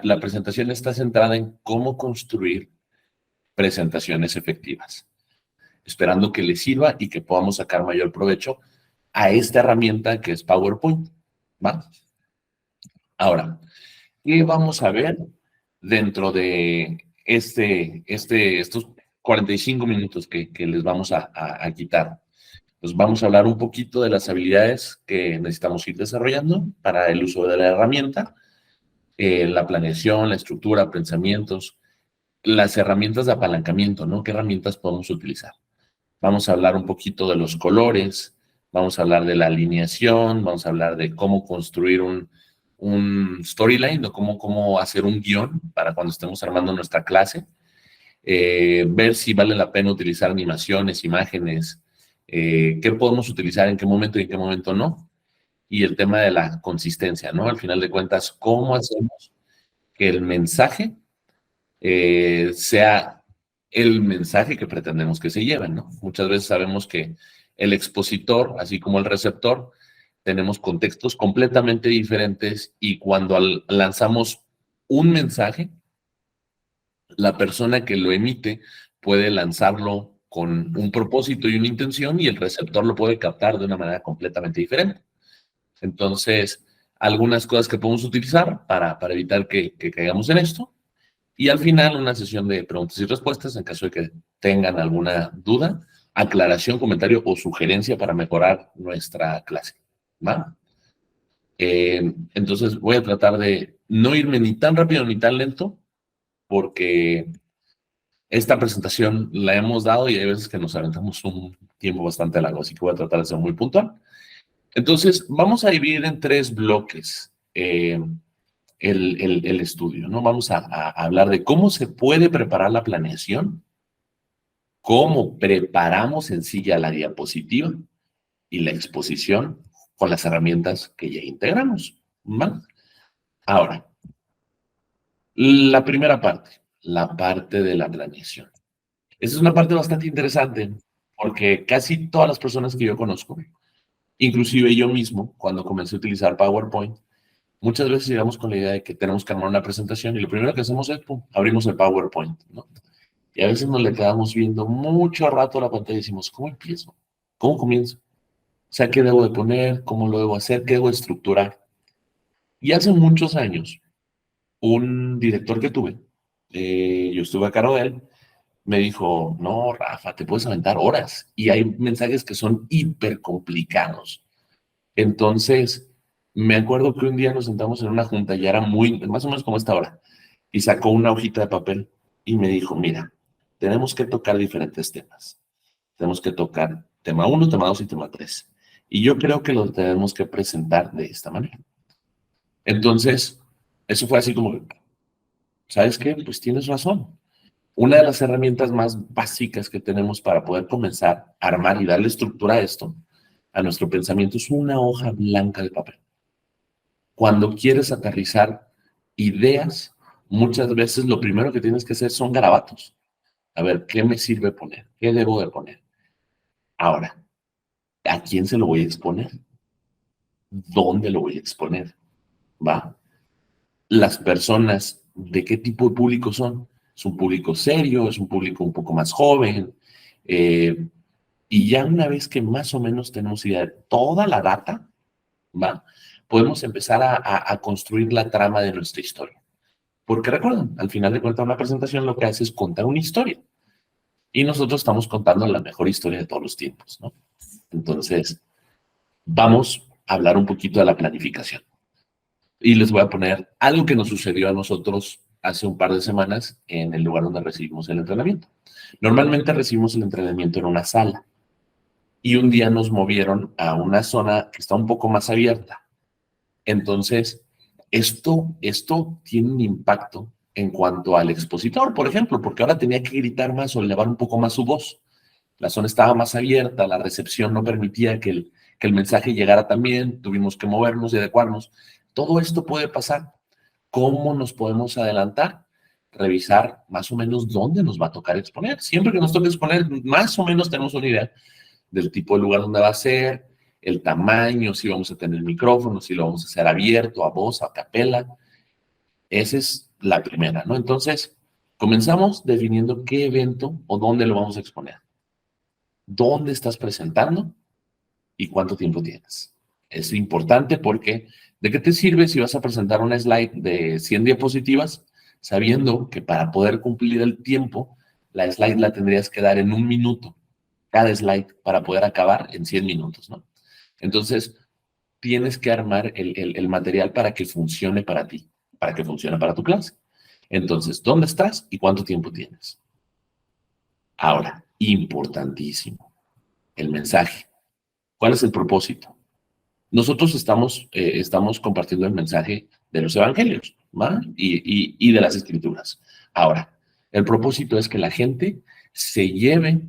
la presentación está centrada en cómo construir presentaciones efectivas, esperando que les sirva y que podamos sacar mayor provecho a esta herramienta que es PowerPoint, ¿va? Ahora, ¿qué vamos a ver dentro de estos 45 minutos que les vamos a quitar? Pues vamos a hablar un poquito de las habilidades que necesitamos ir desarrollando para el uso de la herramienta, la planeación, la estructura, pensamientos, las herramientas de apalancamiento, ¿no? ¿Qué herramientas podemos utilizar? Vamos a hablar un poquito de los colores, vamos a hablar de la alineación, vamos a hablar de cómo construir un storyline o cómo hacer un guión para cuando estemos armando nuestra clase, ver si vale la pena utilizar animaciones, imágenes, qué podemos utilizar, en qué momento y en qué momento no, y el tema de la consistencia, ¿no? Al final de cuentas, ¿cómo hacemos que el mensaje sea el mensaje que pretendemos que se lleve, ¿no? Muchas veces sabemos que el expositor, así como el receptor, tenemos contextos completamente diferentes y cuando lanzamos un mensaje, la persona que lo emite puede lanzarlo con un propósito y una intención y el receptor lo puede captar de una manera completamente diferente. Entonces, algunas cosas que podemos utilizar para evitar que caigamos en esto. Y al final, una sesión de preguntas y respuestas en caso de que tengan alguna duda, aclaración, comentario o sugerencia para mejorar nuestra clase, ¿va? Entonces, voy a tratar de no irme ni tan rápido ni tan lento, porque esta presentación la hemos dado y hay veces que nos aventamos un tiempo bastante largo, así que voy a tratar de ser muy puntual. Entonces, vamos a dividir en 3 bloques el estudio, ¿no? Vamos a hablar de cómo se puede preparar la planeación, cómo preparamos en sí ya la diapositiva y la exposición con las herramientas que ya integramos, ¿va? Ahora, la primera parte, la parte de la planeación. Esa es una parte bastante interesante porque casi todas las personas que yo conozco, inclusive yo mismo, cuando comencé a utilizar PowerPoint, muchas veces llegamos con la idea de que tenemos que armar una presentación y lo primero que hacemos es, pum, abrimos el PowerPoint, ¿no? Y a veces nos le quedamos viendo mucho rato la pantalla y decimos, ¿cómo empiezo? ¿Cómo comienzo? O sea, ¿qué debo de poner? ¿Cómo lo debo hacer? ¿Qué debo de estructurar? Y hace muchos años, un director que tuve, yo estuve a cargo de él, me dijo, no, Rafa, te puedes aventar horas. Y hay mensajes que son hiper complicados. Entonces, me acuerdo que un día nos sentamos en una junta, ya era más o menos como esta hora, y sacó una hojita de papel y me dijo, mira, tenemos que tocar diferentes temas. Tenemos que tocar tema 1, tema 2 y tema 3. Y yo creo que lo tenemos que presentar de esta manera. Entonces, eso fue así como, ¿sabes qué? Pues tienes razón. Una de las herramientas más básicas que tenemos para poder comenzar a armar y darle estructura a esto, a nuestro pensamiento, es una hoja blanca de papel. Cuando quieres aterrizar ideas, muchas veces lo primero que tienes que hacer son garabatos. A ver, ¿qué me sirve poner? ¿Qué debo de poner? Ahora, ¿a quién se lo voy a exponer? ¿Dónde lo voy a exponer? ¿Va? Las personas, ¿de qué tipo de público son? ¿Es un público serio? ¿Es un público un poco más joven? Y ya una vez que más o menos tenemos idea de toda la data, ¿va? Podemos empezar a construir la trama de nuestra historia. Porque recuerden, al final de cuentas, una presentación lo que hace es contar una historia. Y nosotros estamos contando la mejor historia de todos los tiempos, ¿no? Entonces, vamos a hablar un poquito de la planificación. Y les voy a poner algo que nos sucedió a nosotros hace un par de semanas en el lugar donde recibimos el entrenamiento. Normalmente recibimos el entrenamiento en una sala. Y un día nos movieron a una zona que está un poco más abierta. Entonces, esto tiene un impacto en cuanto al expositor, por ejemplo, porque ahora tenía que gritar más o elevar un poco más su voz. La zona estaba más abierta, la recepción no permitía que el mensaje llegara también, tuvimos que movernos y adecuarnos. Todo esto puede pasar. ¿Cómo nos podemos adelantar? Revisar más o menos dónde nos va a tocar exponer. Siempre que nos toque exponer, más o menos tenemos una idea del tipo de lugar donde va a ser, el tamaño, si vamos a tener micrófono, si lo vamos a hacer abierto, a voz, a capela. Esa es la primera, ¿no? Entonces, comenzamos definiendo qué evento o dónde lo vamos a exponer. ¿Dónde estás presentando y cuánto tiempo tienes? Es importante porque ¿de qué te sirve si vas a presentar una slide de 100 diapositivas sabiendo que para poder cumplir el tiempo, la slide la tendrías que dar en 1 minuto, cada slide, para poder acabar en 100 minutos, ¿no? Entonces, tienes que armar el material para que funcione para ti, para que funcione para tu clase. Entonces, ¿dónde estás y cuánto tiempo tienes? Ahora, importantísimo, el mensaje. ¿Cuál es el propósito? Nosotros estamos compartiendo el mensaje de los evangelios, ¿va? Y de las escrituras. Ahora, el propósito es que la gente se lleve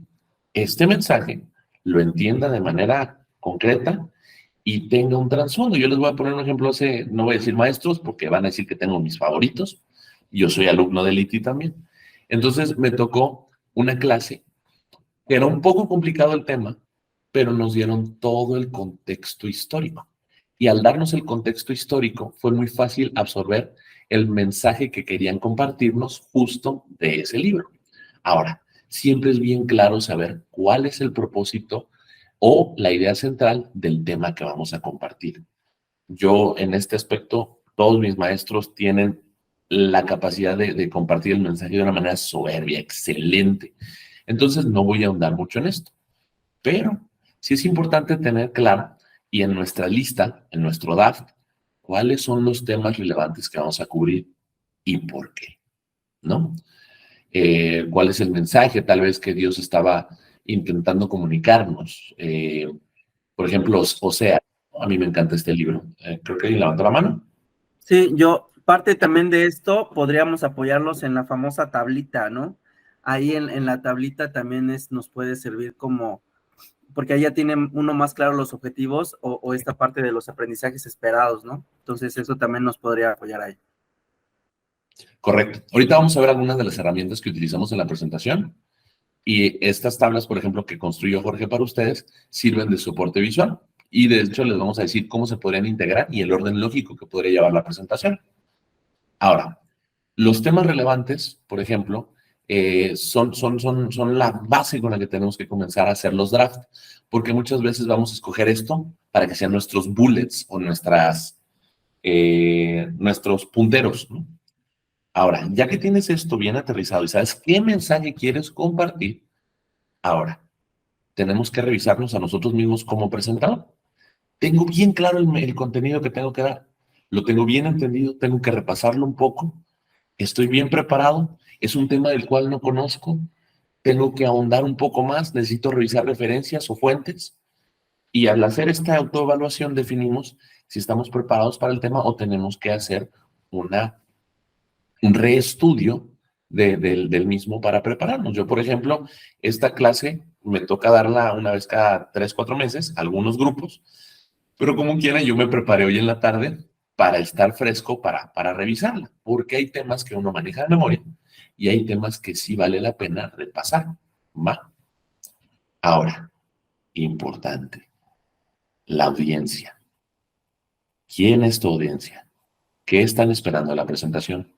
este mensaje, lo entienda de manera concreta y tenga un trasfondo. Yo les voy a poner un ejemplo, no voy a decir maestros porque van a decir que tengo mis favoritos. Yo soy alumno del ITI también. Entonces me tocó una clase que era un poco complicado el tema, pero nos dieron todo el contexto histórico. Y al darnos el contexto histórico, fue muy fácil absorber el mensaje que querían compartirnos justo de ese libro. Ahora, siempre es bien claro saber cuál es el propósito o la idea central del tema que vamos a compartir. Yo, en este aspecto, todos mis maestros tienen la capacidad de compartir el mensaje de una manera soberbia, excelente. Entonces, no voy a ahondar mucho en esto, pero sí es importante tener claro y en nuestra lista, en nuestro draft, cuáles son los temas relevantes que vamos a cubrir y por qué, ¿no? ¿Cuál es el mensaje tal vez que Dios estaba intentando comunicarnos? Por ejemplo, Osea, a mí me encanta este libro. Creo que alguien levantó la mano. Sí, parte también de esto, podríamos apoyarlos en la famosa tablita, ¿no? Ahí en la tablita también nos puede servir como, porque ahí ya tiene uno más claro los objetivos o esta parte de los aprendizajes esperados, ¿no? Entonces eso también nos podría apoyar ahí. Correcto. Ahorita vamos a ver algunas de las herramientas que utilizamos en la presentación. Y estas tablas, por ejemplo, que construyó Jorge para ustedes, sirven de soporte visual. Y de hecho les vamos a decir cómo se podrían integrar y el orden lógico que podría llevar la presentación. Ahora, los temas relevantes, por ejemplo, son la base con la que tenemos que comenzar a hacer los drafts, porque muchas veces vamos a escoger esto para que sean nuestros bullets o nuestros punteros, ¿no? Ahora, ya que tienes esto bien aterrizado y sabes qué mensaje quieres compartir, ahora tenemos que revisarnos a nosotros mismos como presentador. Tengo bien claro el contenido que tengo que dar, lo tengo bien entendido, tengo que repasarlo un poco, estoy bien preparado, es un tema del cual no conozco, tengo que ahondar un poco más, necesito revisar referencias o fuentes y al hacer esta autoevaluación definimos si estamos preparados para el tema o tenemos que hacer un reestudio del mismo para prepararnos. Yo, por ejemplo, esta clase me toca darla una vez cada 3, 4 meses, algunos grupos, pero como quiera, yo me preparé hoy en la tarde para estar fresco, para revisarla, porque hay temas que uno maneja de memoria y hay temas que sí vale la pena repasar, ¿va? Ahora, importante, la audiencia. ¿Quién es tu audiencia? ¿Qué están esperando de la presentación?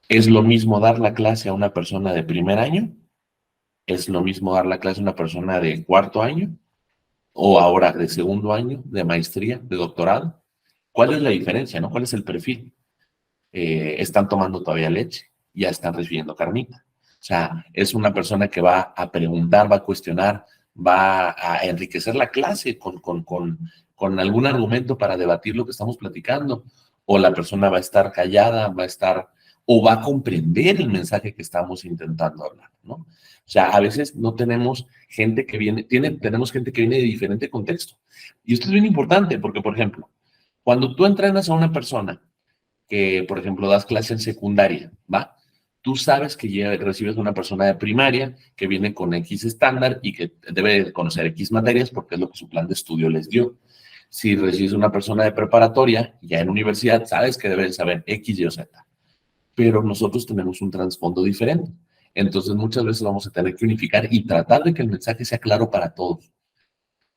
¿Es lo mismo dar la clase a una persona de primer año? ¿Es lo mismo dar la clase a una persona de cuarto año? ¿O ahora de segundo año, de maestría, de doctorado? ¿Cuál es la diferencia, no? ¿Cuál es el perfil? ¿Están tomando todavía leche? ¿Ya están recibiendo carnita? O sea, es una persona que va a preguntar, va a cuestionar, va a enriquecer la clase con algún argumento para debatir lo que estamos platicando, o la persona va a estar callada, o va a comprender el mensaje que estamos intentando hablar, ¿no? O sea, a veces no tenemos gente que viene, tenemos gente que viene de diferente contexto. Y esto es bien importante porque, por ejemplo, cuando tú entrenas a una persona que, por ejemplo, das clase en secundaria, ¿va? Tú sabes que ya recibes una persona de primaria que viene con X estándar y que debe conocer X materias porque es lo que su plan de estudio les dio. Si recibes una persona de preparatoria, ya en universidad, sabes que debe saber X, Y o Z. Pero nosotros tenemos un trasfondo diferente. Entonces, muchas veces vamos a tener que unificar y tratar de que el mensaje sea claro para todos.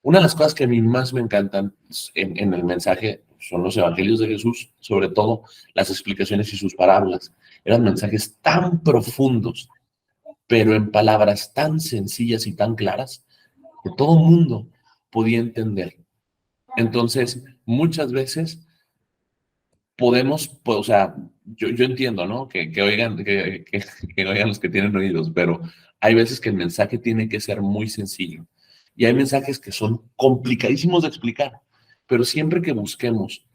Una de las cosas que a mí más me encantan en el mensaje, son los evangelios de Jesús, sobre todo las explicaciones y sus parábolas. Eran mensajes tan profundos, pero en palabras tan sencillas y tan claras que todo mundo podía entender. Entonces, muchas veces podemos, pues, o sea, yo entiendo, ¿no? Que oigan, que oigan los que tienen oídos, pero hay veces que el mensaje tiene que ser muy sencillo. Y hay mensajes que son complicadísimos de explicar, pero siempre que busquemos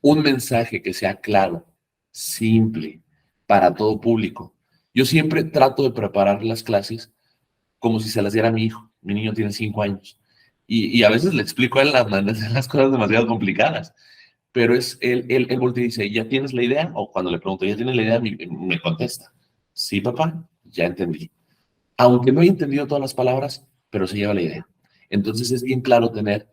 un mensaje que sea claro, simple, para todo público, yo siempre trato de preparar las clases como si se las diera a mi hijo. Mi niño tiene 5 años. Y a veces le explico a él las cosas demasiado complicadas. Pero es él voltea y dice, ¿ya tienes la idea? O cuando le pregunto, ¿ya tienes la idea? Me contesta, sí, papá, ya entendí. Aunque no haya entendido todas las palabras, pero se lleva la idea. Entonces es bien claro tener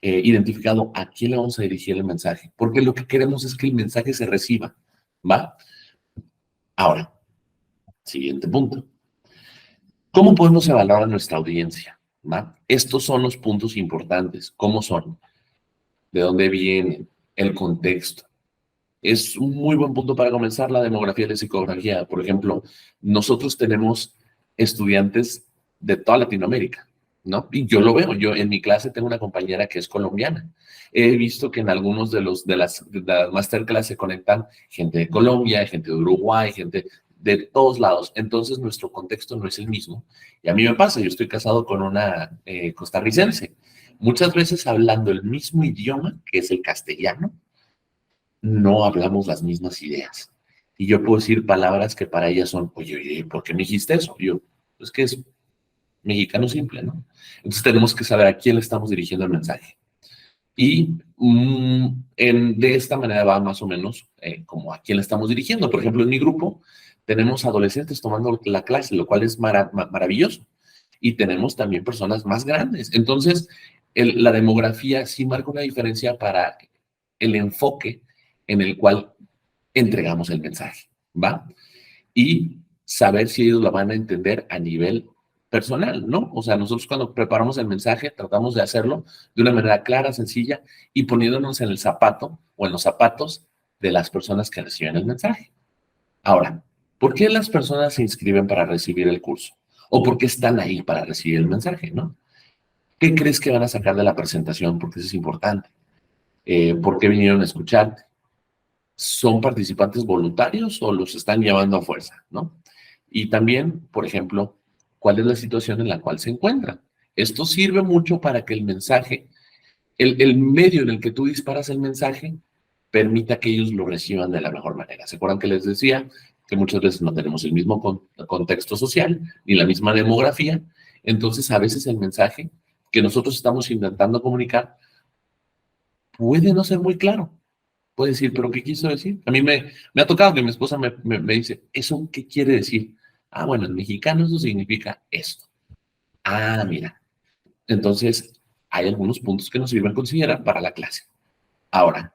identificado a quién le vamos a dirigir el mensaje, porque lo que queremos es que el mensaje se reciba, ¿va? Ahora, siguiente punto. ¿Cómo podemos evaluar a nuestra audiencia? ¿Va? Estos son los puntos importantes. ¿Cómo son? ¿De dónde vienen? El contexto. Es un muy buen punto para comenzar la demografía y la psicografía. Por ejemplo, nosotros tenemos estudiantes de toda Latinoamérica, ¿no? Y yo lo veo. Yo en mi clase tengo una compañera que es colombiana. He visto que en algunos de las masterclass se conectan gente de Colombia, gente de Uruguay, gente de todos lados. Entonces, nuestro contexto no es el mismo. Y a mí me pasa, yo estoy casado con una costarricense. Muchas veces hablando el mismo idioma, que es el castellano, no hablamos las mismas ideas. Y yo puedo decir palabras que para ellas son, oye, ¿por qué me dijiste eso? Y yo, es que es mexicano simple, ¿no? Entonces tenemos que saber a quién le estamos dirigiendo el mensaje. Y de esta manera va más o menos como a quién le estamos dirigiendo. Por ejemplo, en mi grupo tenemos adolescentes tomando la clase, lo cual es maravilloso. Y tenemos también personas más grandes. Entonces, la demografía sí marca una diferencia para el enfoque en el cual entregamos el mensaje, ¿va? Y saber si ellos lo van a entender a nivel personal, ¿no? O sea, nosotros cuando preparamos el mensaje tratamos de hacerlo de una manera clara, sencilla y poniéndonos en el zapato o en los zapatos de las personas que reciben el mensaje. Ahora, ¿por qué las personas se inscriben para recibir el curso? ¿O por qué están ahí para recibir el mensaje, no? ¿Qué crees que van a sacar de la presentación? Porque eso es importante. ¿Por qué vinieron a escucharte? ¿Son participantes voluntarios o los están llevando a fuerza, no? Y también, por ejemplo, ¿cuál es la situación en la cual se encuentran? Esto sirve mucho para que el mensaje, el medio en el que tú disparas el mensaje, permita que ellos lo reciban de la mejor manera. ¿Se acuerdan que les decía que muchas veces no tenemos el mismo contexto social ni la misma demografía? Entonces, a veces el mensaje que nosotros estamos intentando comunicar puede no ser muy claro. Puede decir, ¿pero qué quiso decir? A mí me ha tocado que mi esposa me dice, ¿eso qué quiere decir? Ah, bueno, en mexicano eso significa esto. Ah, mira. Entonces, hay algunos puntos que nos sirven considerar para la clase. Ahora,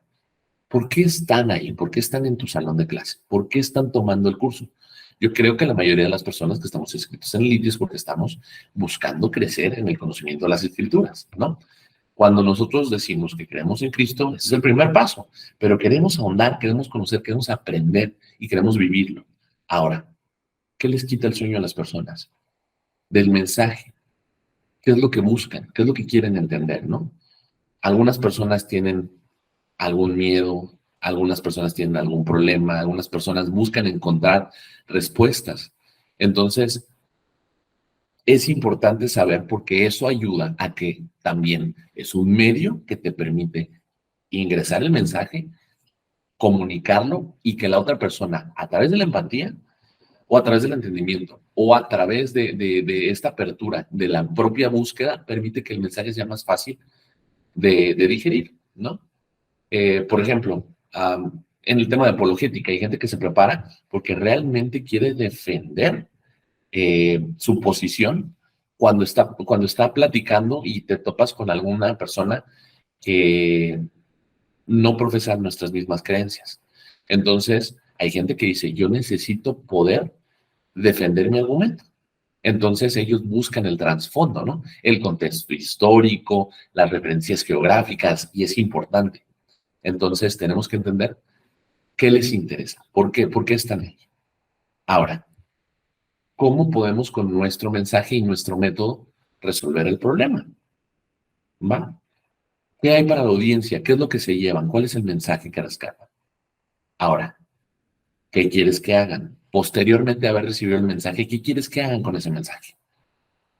¿por qué están ahí? ¿Por qué están en tu salón de clase? ¿Por qué están tomando el curso? Yo creo que la mayoría de las personas que estamos inscritos en Lidia es porque estamos buscando crecer en el conocimiento de las escrituras, ¿no? Cuando nosotros decimos que creemos en Cristo, ese es el primer paso, pero queremos ahondar, queremos conocer, queremos aprender y queremos vivirlo. Ahora, ¿qué les quita el sueño a las personas? Del mensaje. ¿Qué es lo que buscan? ¿Qué es lo que quieren entender, no? Algunas personas tienen algún miedo, algunas personas tienen algún problema, algunas personas buscan encontrar respuestas. Entonces, es importante saber porque eso ayuda a que también es un medio que te permite ingresar el mensaje, comunicarlo y que la otra persona, a través de la empatía o a través del entendimiento o a través de esta apertura de la propia búsqueda, permite que el mensaje sea más fácil de digerir, ¿no? Por ejemplo, en el tema de apologética, hay gente que se prepara porque realmente quiere defender su posición cuando está platicando y te topas con alguna persona que no profesa nuestras mismas creencias. Entonces, hay gente que dice, yo necesito poder defender mi argumento. Entonces, ellos buscan el trasfondo, ¿no? El contexto histórico, las referencias geográficas, y es importante. Entonces tenemos que entender qué les interesa, por qué están ahí. Ahora, ¿cómo podemos con nuestro mensaje y nuestro método resolver el problema? ¿Va? ¿Qué hay para la audiencia? ¿Qué es lo que se llevan? ¿Cuál es el mensaje que rescatan? Ahora, ¿qué quieres que hagan? Posteriormente a haber recibido el mensaje, ¿qué quieres que hagan con ese mensaje?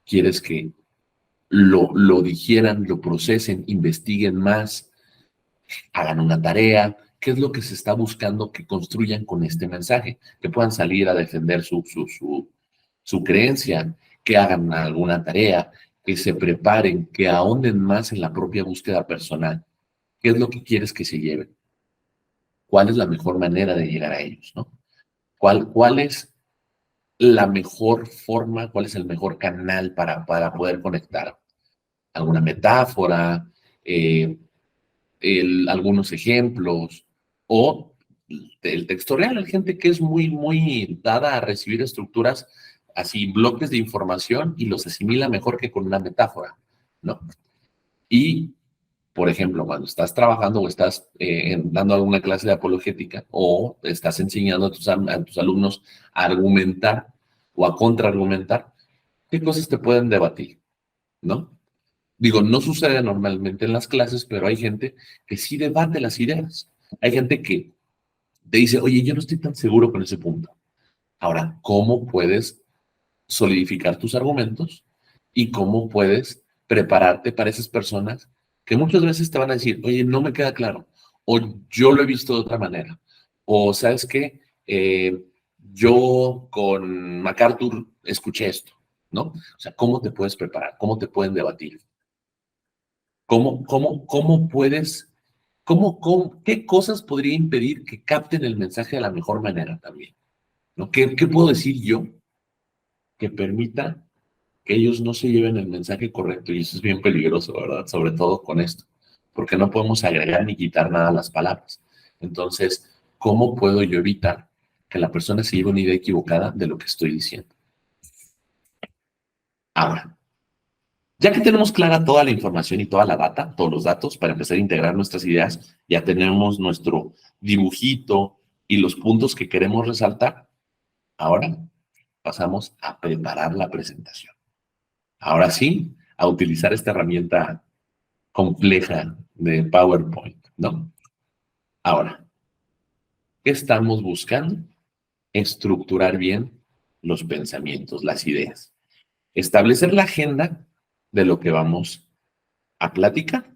¿Quieres que lo digieran, lo procesen, investiguen más, hagan una tarea? ¿Qué es lo que se está buscando que construyan con este mensaje? Que puedan salir a defender su creencia, que hagan alguna tarea, que se preparen, que ahonden más en la propia búsqueda personal. ¿Qué es lo que quieres que se lleven? ¿Cuál es la mejor manera de llegar a ellos, no? ¿Cuál es la mejor forma, cuál es el mejor canal para poder conectar? ¿Alguna metáfora? Eh, algunos ejemplos o el texto real. Hay gente que es muy dada a recibir estructuras así, bloques de información y los asimila mejor que con una metáfora, ¿no? Y, por ejemplo, cuando estás trabajando o estás dando alguna clase de apologética o estás enseñando a tus alumnos a argumentar o a contraargumentar, ¿qué cosas te pueden debatir, ¿no? Digo, no sucede normalmente en las clases, pero hay gente que sí debate las ideas. Hay gente que te dice, oye, yo no estoy tan seguro con ese punto. Ahora, ¿cómo puedes solidificar tus argumentos y cómo puedes prepararte para esas personas que muchas veces te van a decir, oye, no me queda claro, o yo lo he visto de otra manera, o sabes qué, yo con MacArthur escuché esto, ¿no? O sea, ¿cómo te puedes preparar? ¿Cómo te pueden debatir? ¿Cómo puedes, qué cosas podría impedir que capten el mensaje de la mejor manera también? ¿No? ¿Qué puedo decir yo que permita que ellos no se lleven el mensaje correcto? Y eso es bien peligroso, ¿verdad? Sobre todo con esto, porque no podemos agregar ni quitar nada a las palabras. Entonces, ¿cómo puedo yo evitar que la persona se lleve una idea equivocada de lo que estoy diciendo? Ahora, ya que tenemos clara toda la información y toda la data, todos los datos, para empezar a integrar nuestras ideas, ya tenemos nuestro dibujito y los puntos que queremos resaltar. Ahora pasamos a preparar la presentación. Ahora sí, a utilizar esta herramienta compleja de PowerPoint, ¿no? Ahora, ¿qué estamos buscando? Estructurar bien los pensamientos, las ideas. Establecer la agenda de lo que vamos a platicar.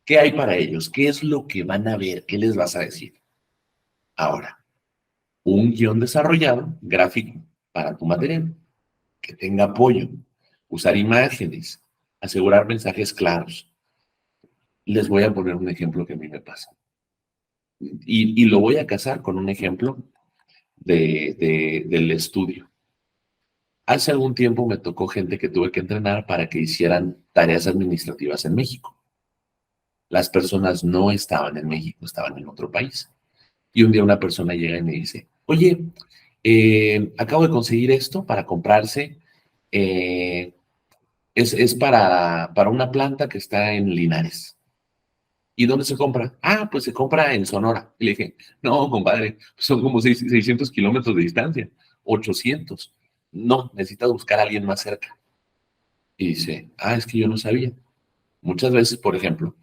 ¿Qué hay para ellos? ¿Qué es lo que van a ver? ¿Qué les vas a decir? Ahora, un guión desarrollado, gráfico, para tu material, que tenga apoyo, usar imágenes, asegurar mensajes claros. Les voy a poner un ejemplo que a mí me pasa. Y lo voy a casar con un ejemplo del estudio. Hace algún tiempo me tocó gente que tuve que entrenar para que hicieran tareas administrativas en México. Las personas no estaban en México, estaban en otro país. Y un día una persona llega y me dice, oye, acabo de conseguir esto para comprarse. eh, es para una planta que está en Linares. ¿Y dónde se compra? Ah, pues se compra en Sonora. Y le dije, no, compadre, son como 600 kilómetros de distancia, 800. No, necesitas buscar a alguien más cerca. Y dice, es que yo no sabía. Muchas veces, por ejemplo,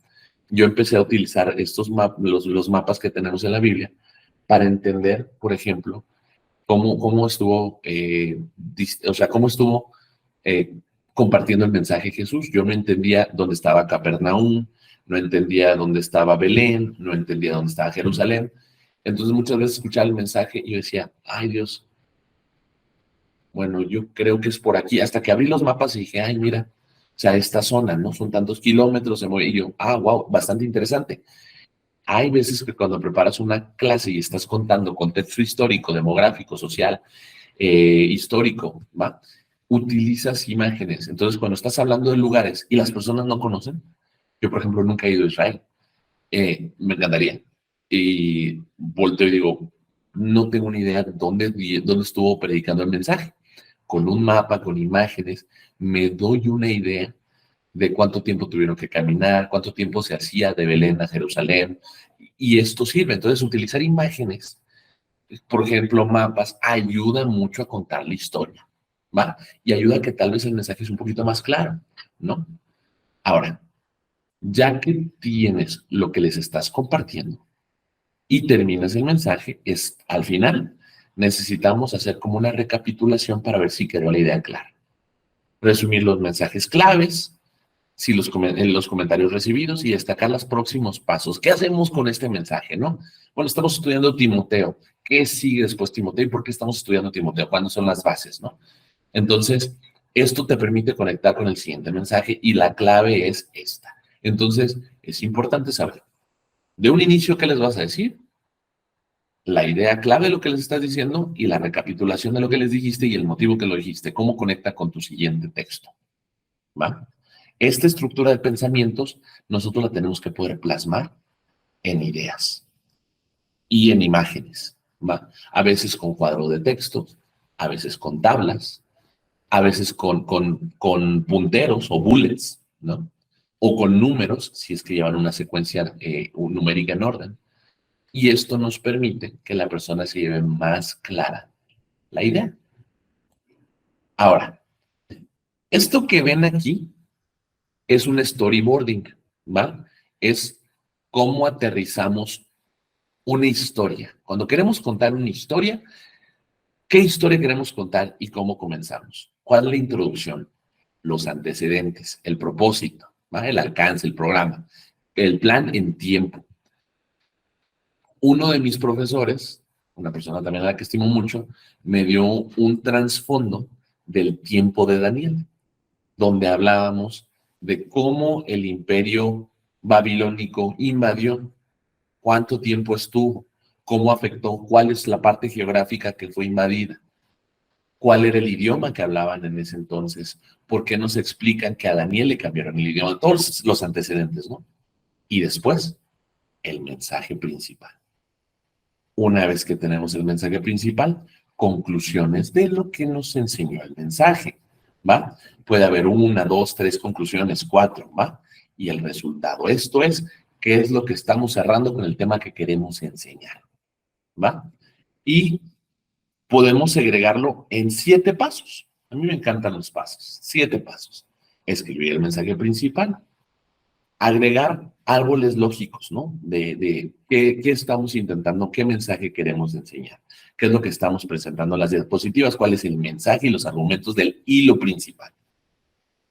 yo empecé a utilizar los mapas que tenemos en la Biblia para entender, por ejemplo, cómo estuvo, o sea, cómo estuvo eh, compartiendo el mensaje Jesús. Yo no entendía dónde estaba Capernaum, no entendía dónde estaba Belén, no entendía dónde estaba Jerusalén. Entonces muchas veces escuchaba el mensaje y yo decía, ay Dios, bueno, yo creo que es por aquí. Hasta que abrí los mapas y dije, ay, mira, o sea, esta zona, ¿no? Son tantos kilómetros, se mueve. Y yo, wow, bastante interesante. Hay veces que cuando preparas una clase y estás contando contexto histórico, demográfico, social, histórico, ¿va? Utilizas imágenes. Entonces, cuando estás hablando de lugares y las personas no conocen, yo, por ejemplo, nunca he ido a Israel, me encantaría. Y volteo y digo, no tengo ni idea de dónde estuvo predicando el mensaje. Con un mapa, con imágenes, me doy una idea de cuánto tiempo tuvieron que caminar, cuánto tiempo se hacía de Belén a Jerusalén, y esto sirve. Entonces, utilizar imágenes, por ejemplo, mapas, ayuda mucho a contar la historia, ¿va? Y ayuda a que tal vez el mensaje es un poquito más claro, ¿no? Ahora, ya que tienes lo que les estás compartiendo y terminas el mensaje, es al final necesitamos hacer como una recapitulación para ver si quedó la idea clara. Resumir los mensajes claves, si en los comentarios recibidos y destacar los próximos pasos. ¿Qué hacemos con este mensaje, no? Bueno, estamos estudiando Timoteo. ¿Qué sigue después Timoteo y por qué estamos estudiando Timoteo? ¿Cuándo son las bases, no? Entonces, esto te permite conectar con el siguiente mensaje y la clave es esta. Entonces, es importante saber, de un inicio, ¿qué les vas a decir? La idea clave de lo que les estás diciendo y la recapitulación de lo que les dijiste y el motivo que lo dijiste, cómo conecta con tu siguiente texto, ¿va? Esta estructura de pensamientos nosotros la tenemos que poder plasmar en ideas y en imágenes, ¿va? A veces con cuadro de textos, a veces con tablas, a veces con punteros o bullets, ¿no? O con números, si es que llevan una secuencia numérica en orden. Y esto nos permite que la persona se lleve más clara la idea. Ahora, esto que ven aquí es un storyboarding, ¿va? Es cómo aterrizamos una historia. Cuando queremos contar una historia, ¿qué historia queremos contar y cómo comenzamos? ¿Cuál es la introducción? Los antecedentes, el propósito, ¿va? El alcance, el programa, el plan en tiempo. Uno de mis profesores, una persona también a la que estimo mucho, me dio un trasfondo del tiempo de Daniel, donde hablábamos de cómo el imperio babilónico invadió, cuánto tiempo estuvo, cómo afectó, cuál es la parte geográfica que fue invadida, cuál era el idioma que hablaban en ese entonces, por qué nos explican que a Daniel le cambiaron el idioma, todos los antecedentes, ¿no? Y después, el mensaje principal. Una vez que tenemos el mensaje principal, conclusiones de lo que nos enseñó el mensaje, ¿va? Puede haber una, dos, tres conclusiones, cuatro, ¿va? Y el resultado. Esto es, ¿qué es lo que estamos cerrando con el tema que queremos enseñar? ¿Va? Y podemos segregarlo en 7 pasos. A mí me encantan los pasos. 7 pasos. Escribir el mensaje principal, agregar árboles lógicos, ¿no? De qué estamos intentando, qué mensaje queremos enseñar, qué es lo que estamos presentando en las diapositivas, cuál es el mensaje y los argumentos del hilo principal.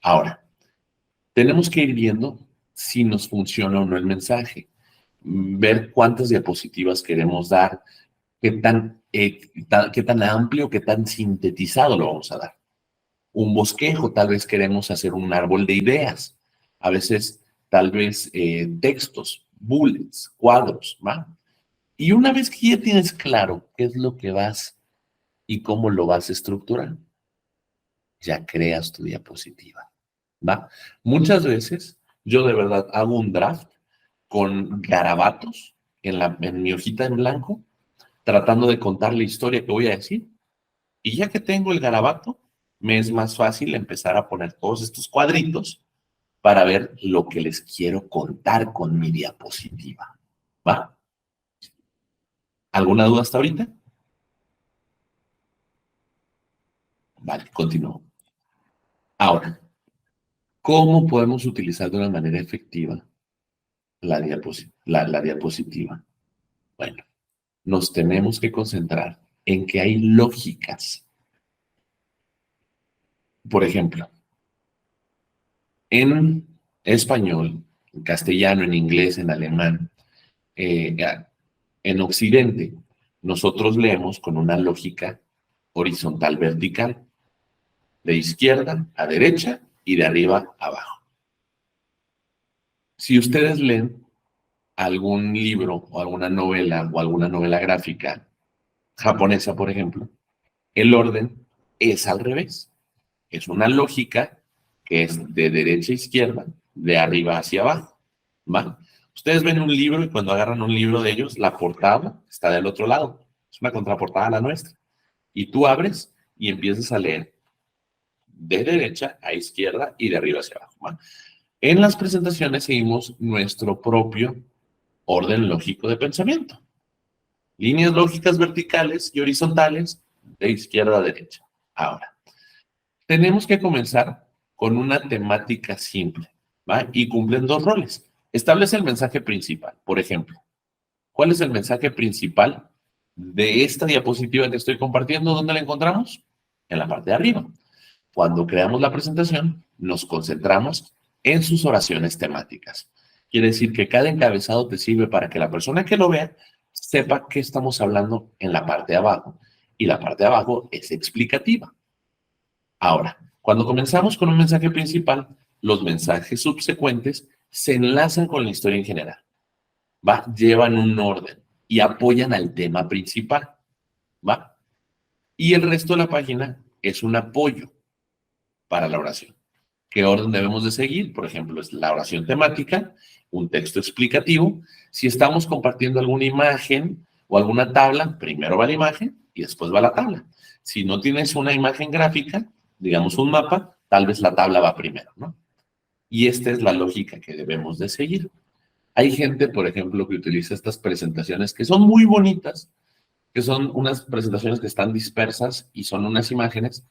Ahora, tenemos que ir viendo si nos funciona o no el mensaje, ver cuántas diapositivas queremos dar, qué tan amplio, qué tan sintetizado lo vamos a dar. Un bosquejo, tal vez queremos hacer un árbol de ideas. A veces, tal vez, textos, bullets, cuadros, ¿va? Y una vez que ya tienes claro qué es lo que vas y cómo lo vas a estructurar, ya creas tu diapositiva, ¿va? Muchas veces yo de verdad hago un draft con garabatos en mi hojita en blanco, tratando de contar la historia que voy a decir. Y ya que tengo el garabato, me es más fácil empezar a poner todos estos cuadritos para ver lo que les quiero contar con mi diapositiva. ¿Va? ¿Alguna duda hasta ahorita? Vale, continúo. Ahora, ¿cómo podemos utilizar de una manera efectiva la diapositiva? Bueno, nos tenemos que concentrar en que hay lógicas. Por ejemplo, en español, en castellano, en inglés, en alemán, eh, en Occidente, nosotros leemos con una lógica horizontal vertical, de izquierda a derecha y de arriba a abajo. Si ustedes leen algún libro o alguna novela gráfica japonesa, por ejemplo, el orden es al revés. Es una lógica que es de derecha a izquierda, de arriba hacia abajo. ¿Va? Ustedes ven un libro y cuando agarran un libro de ellos, la portada está del otro lado. Es una contraportada a la nuestra. Y tú abres y empiezas a leer de derecha a izquierda y de arriba hacia abajo. ¿Va? En las presentaciones seguimos nuestro propio orden lógico de pensamiento. Líneas lógicas verticales y horizontales de izquierda a derecha. Ahora, tenemos que comenzar con una temática simple, ¿va? Y cumplen dos roles. Establece el mensaje principal. Por ejemplo, ¿cuál es el mensaje principal de esta diapositiva que estoy compartiendo? ¿Dónde la encontramos? En la parte de arriba. Cuando creamos la presentación, nos concentramos en sus oraciones temáticas. Quiere decir que cada encabezado te sirve para que la persona que lo vea sepa qué estamos hablando en la parte de abajo. Y la parte de abajo es explicativa. Ahora, cuando comenzamos con un mensaje principal, los mensajes subsecuentes se enlazan con la historia en general. ¿Va? Llevan un orden y apoyan al tema principal. ¿Va? Y el resto de la página es un apoyo para la oración. ¿Qué orden debemos de seguir? Por ejemplo, es la oración temática, un texto explicativo. Si estamos compartiendo alguna imagen o alguna tabla, primero va la imagen y después va la tabla. Si no tienes una imagen gráfica, digamos un mapa, tal vez la tabla va primero, ¿no? Y esta es la lógica que debemos de seguir. Hay gente, por ejemplo, que utiliza estas presentaciones que son muy bonitas, que son unas presentaciones que están dispersas y son unas imágenes.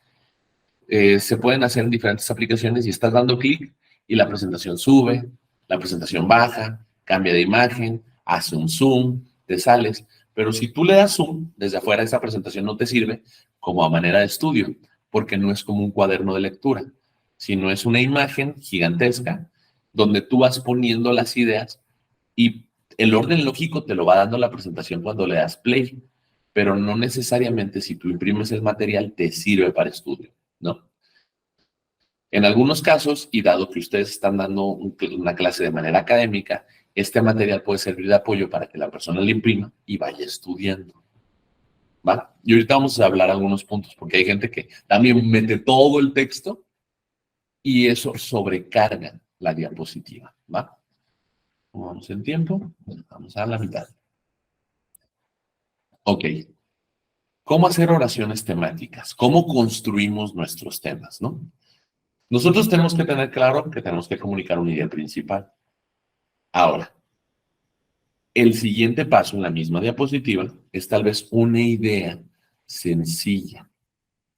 Se pueden hacer en diferentes aplicaciones y estás dando clic y la presentación sube, la presentación baja, cambia de imagen, hace un zoom, te sales. Pero si tú le das zoom, desde afuera esa presentación no te sirve como a manera de estudio, porque no es como un cuaderno de lectura, sino es una imagen gigantesca donde tú vas poniendo las ideas y el orden lógico te lo va dando la presentación cuando le das play, pero no necesariamente si tú imprimes el material te sirve para estudio, ¿no? En algunos casos, y dado que ustedes están dando una clase de manera académica, este material puede servir de apoyo para que la persona lo imprima y vaya estudiando, ¿va? Y ahorita vamos a hablar algunos puntos, porque hay gente que también mete todo el texto y eso sobrecarga la diapositiva, ¿va? Vamos en tiempo, vamos a la mitad. Ok. ¿Cómo hacer oraciones temáticas? ¿Cómo construimos nuestros temas, no? Nosotros tenemos que tener claro que tenemos que comunicar una idea principal. Ahora, el siguiente paso en la misma diapositiva es tal vez una idea sencilla,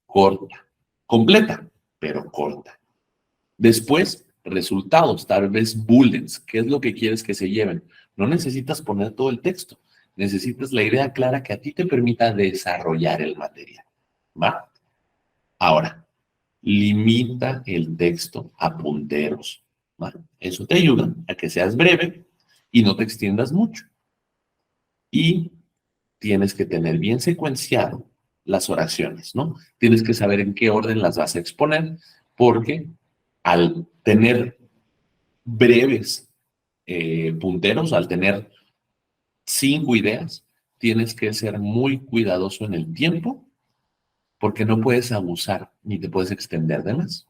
corta, completa, pero corta. Después, resultados, tal vez bullets. ¿Qué es lo que quieres que se lleven? No necesitas poner todo el texto. Necesitas la idea clara que a ti te permita desarrollar el material. ¿Va? Ahora, limita el texto a punteros. ¿Va? Eso te ayuda a que seas breve y no te extiendas mucho. Y tienes que tener bien secuenciado las oraciones, ¿no? Tienes que saber en qué orden las vas a exponer, porque al tener breves punteros, al tener 5 ideas, tienes que ser muy cuidadoso en el tiempo, porque no puedes abusar ni te puedes extender de más.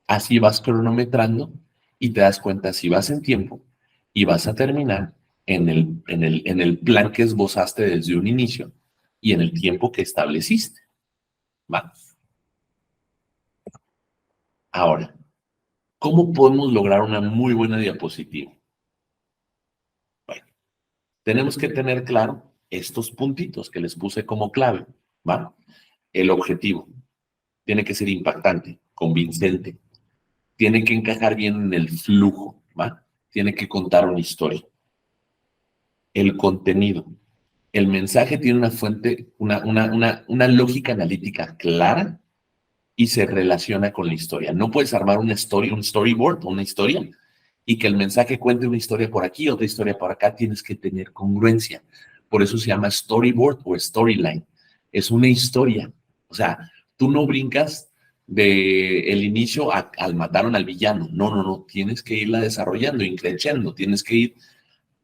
Así vas cronometrando y te das cuenta si vas en tiempo y vas a terminar en el plan que esbozaste desde un inicio y en el tiempo que estableciste. ¿Va? Ahora, ¿cómo podemos lograr una muy buena diapositiva? Bueno, tenemos que tener claro estos puntitos que les puse como clave. ¿Va? El objetivo tiene que ser impactante, convincente, tiene que encajar bien en el flujo, ¿va? Tiene que contar una historia. El contenido. El mensaje tiene una fuente, una lógica analítica clara y se relaciona con la historia. No puedes armar una story, un storyboard, una historia, y que el mensaje cuente una historia por aquí, otra historia por acá. Tienes que tener congruencia. Por eso se llama storyboard o storyline. Es una historia. O sea, tú no brincas de el inicio al mataron al villano. No, no, no. Tienes que irla desarrollando, increciendo. Tienes que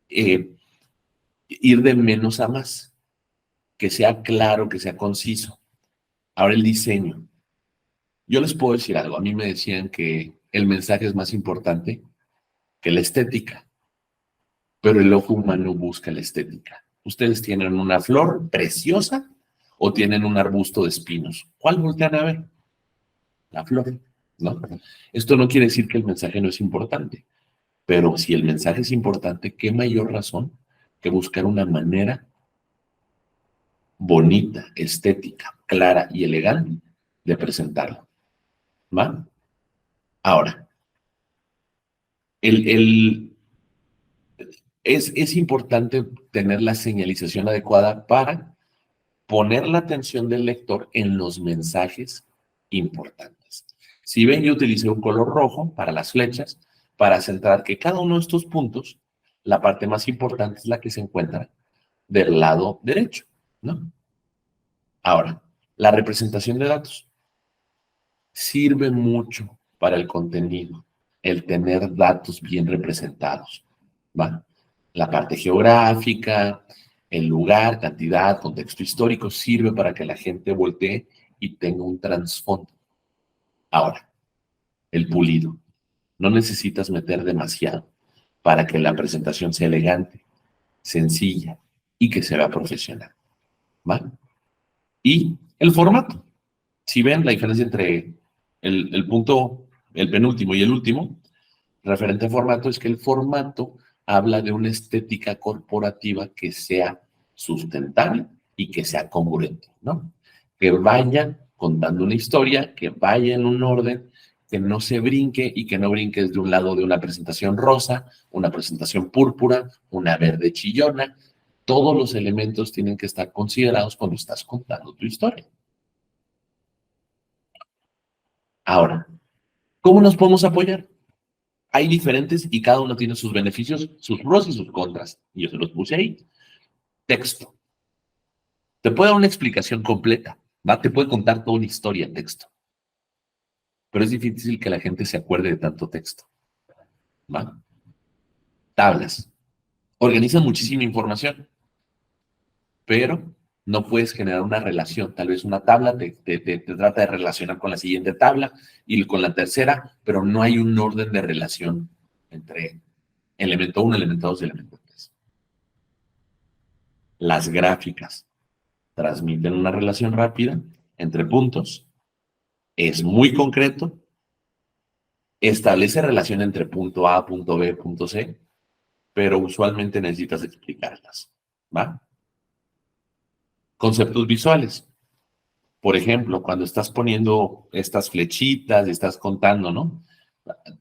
ir de menos a más. Que sea claro, que sea conciso. Ahora el diseño. Yo les puedo decir algo. A mí me decían que el mensaje es más importante que la estética, pero el ojo humano busca la estética. Ustedes tienen una flor preciosa o tienen un arbusto de espinos. ¿Cuál voltean a ver? La flor, ¿no? Esto no quiere decir que el mensaje no es importante. Pero si el mensaje es importante, ¿qué mayor razón que buscar una manera bonita, estética, clara y elegante de presentarlo? ¿Va? Ahora, es importante tener la señalización adecuada para poner la atención del lector en los mensajes importantes. Si ven, yo utilicé un color rojo para las flechas, para centrar que cada uno de estos puntos, la parte más importante es la que se encuentra del lado derecho, ¿no? Ahora, la representación de datos sirve mucho para el contenido, el tener datos bien representados, ¿va? La parte geográfica, el lugar, cantidad, contexto histórico, sirve para que la gente voltee y tenga un trasfondo. Ahora, el pulido. No necesitas meter demasiado para que la presentación sea elegante, sencilla y que se vea profesional, ¿va? Y el formato. Si ven la diferencia entre el punto, el penúltimo y el último, referente a formato, es que el formato habla de una estética corporativa que sea sustentable y que sea congruente, ¿no? Que vaya contando una historia, que vaya en un orden, que no se brinque y que no brinques de un lado de una presentación rosa, una presentación púrpura, una verde chillona. Todos los elementos tienen que estar considerados cuando estás contando tu historia. Ahora, ¿cómo nos podemos apoyar? Hay diferentes y cada uno tiene sus beneficios, sus pros y sus contras. Y yo se los puse ahí. Texto. Te puede dar una explicación completa, ¿va? Te puede contar toda una historia en texto. Pero es difícil que la gente se acuerde de tanto texto, ¿va? Tablas. Organizan muchísima información, pero no puedes generar una relación. Tal vez una tabla te trata de relacionar con la siguiente tabla y con la tercera, pero no hay un orden de relación entre elemento 1, elemento 2 y elemento 3. Las gráficas transmiten una relación rápida entre puntos, es muy concreto, establece relación entre punto A, punto B, punto C, pero usualmente necesitas explicarlas, ¿va? Conceptos visuales. Por ejemplo, cuando estás poniendo estas flechitas y estás contando, ¿no?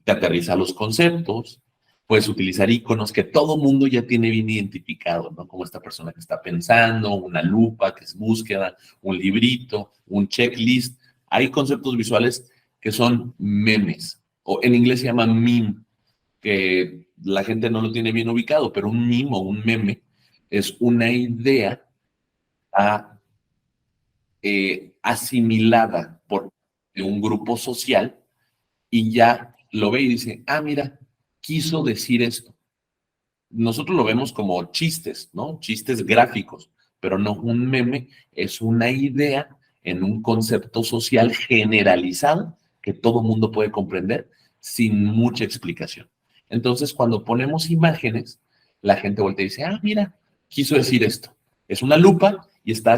Te aterriza los conceptos, puedes utilizar iconos que todo mundo ya tiene bien identificado, ¿no? Como esta persona que está pensando, una lupa, que es búsqueda, un librito, un checklist. Hay conceptos visuales que son memes, o en inglés se llama meme, que la gente no lo tiene bien ubicado, pero un meme o un meme es una idea a asimilada por un grupo social y ya lo ve y dice, ah, mira, quiso decir esto. Nosotros lo vemos como chistes, ¿no? Chistes gráficos, pero no un meme, es una idea en un concepto social generalizado que todo mundo puede comprender sin mucha explicación. Entonces, cuando ponemos imágenes, la gente voltea y dice, ah, mira, quiso decir esto. Es una lupa y está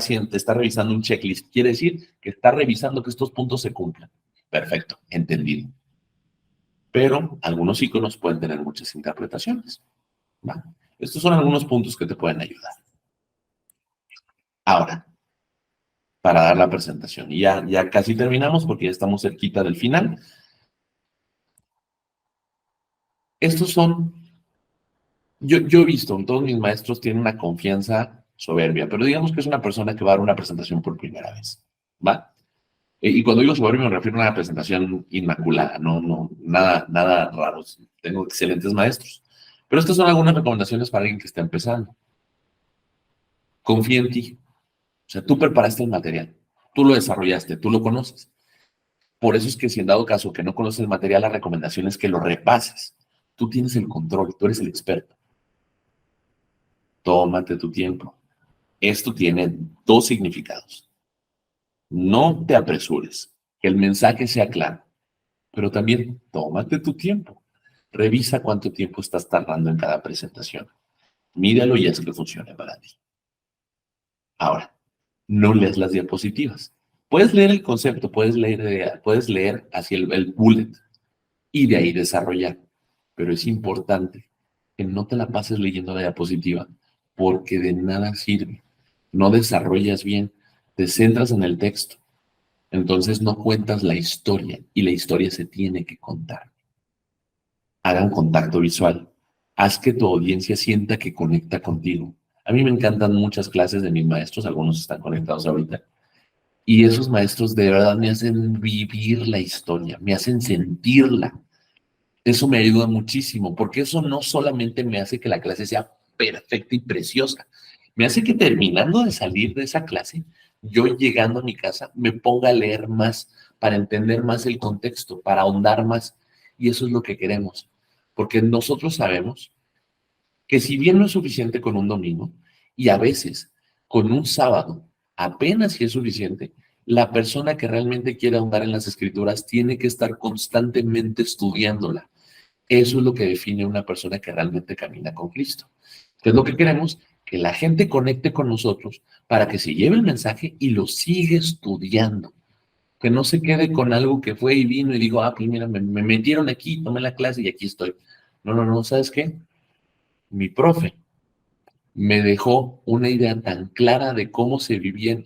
revisando un checklist. Quiere decir que está revisando que estos puntos se cumplan. Perfecto, entendido. Pero algunos iconos pueden tener muchas interpretaciones, ¿va? Estos son algunos puntos que te pueden ayudar. Ahora, para dar la presentación, y ya casi terminamos porque ya estamos cerquita del final. Estos son, yo he visto, todos mis maestros tienen una confianza soberbia, pero digamos que es una persona que va a dar una presentación por primera vez, ¿va? Y cuando digo soberbio me refiero a una presentación inmaculada, no, nada raro. Tengo excelentes maestros. Pero estas son algunas recomendaciones para alguien que está empezando. Confía en ti. O sea, tú preparaste el material, tú lo desarrollaste, tú lo conoces. Por eso es que si en dado caso que no conoces el material, la recomendación es que lo repases. Tú tienes el control, tú eres el experto. Tómate tu tiempo. Esto tiene dos significados. No te apresures, que el mensaje sea claro, pero también tómate tu tiempo. Revisa cuánto tiempo estás tardando en cada presentación. Míralo y haz que funcione para ti. Ahora, no leas las diapositivas. Puedes leer el concepto, puedes leer hacia el bullet y de ahí desarrollar, pero es importante que no te la pases leyendo la diapositiva porque de nada sirve. No desarrollas bien, te centras en el texto, entonces no cuentas la historia y la historia se tiene que contar. Hagan contacto visual. Haz que tu audiencia sienta que conecta contigo. A mí me encantan muchas clases de mis maestros, algunos están conectados ahorita, y esos maestros de verdad me hacen vivir la historia, me hacen sentirla. Eso me ayuda muchísimo, porque eso no solamente me hace que la clase sea perfecta y preciosa, me hace que terminando de salir de esa clase, yo llegando a mi casa me ponga a leer más para entender más el contexto, para ahondar más. Y eso es lo que queremos, porque nosotros sabemos que si bien no es suficiente con un domingo, y a veces con un sábado apenas si es suficiente, la persona que realmente quiere ahondar en las escrituras tiene que estar constantemente estudiándola. Eso es lo que define una persona que realmente camina con Cristo. ¿Qué es lo que queremos? Que la gente conecte con nosotros para que se lleve el mensaje y lo siga estudiando. Que no se quede con algo que fue y vino y digo, pues mira, me metieron aquí, tomé la clase y aquí estoy. No, no, no, ¿sabes qué? Mi profe me dejó una idea tan clara de cómo se vivía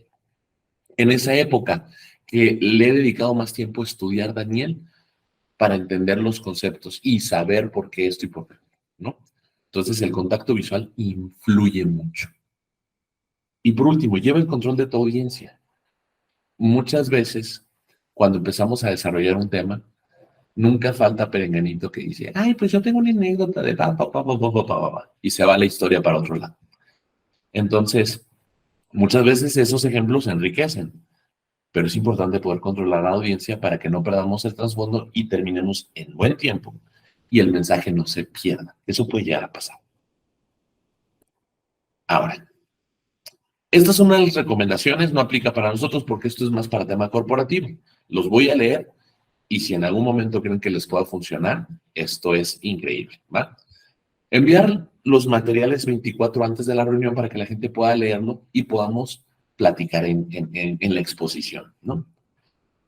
en esa época que le he dedicado más tiempo a estudiar Daniel para entender los conceptos y saber por qué esto y por qué, ¿no? Entonces el contacto visual influye mucho. Y por último, lleva el control de tu audiencia. Muchas veces, cuando empezamos a desarrollar un tema, nunca falta perenganito que dice, ay, pues yo tengo una anécdota de y se va la historia para otro lado. Entonces, muchas veces esos ejemplos enriquecen, pero es importante poder controlar la audiencia para que no perdamos el trasfondo y terminemos en buen tiempo y el mensaje no se pierda. Eso puede llegar a pasar. Ahora, estas son unas recomendaciones, no aplica para nosotros porque esto es más para tema corporativo. Los voy a leer y si en algún momento creen que les pueda funcionar, esto es increíble, ¿va? Enviar los materiales 24 antes de la reunión para que la gente pueda leerlo y podamos platicar en la exposición, ¿no?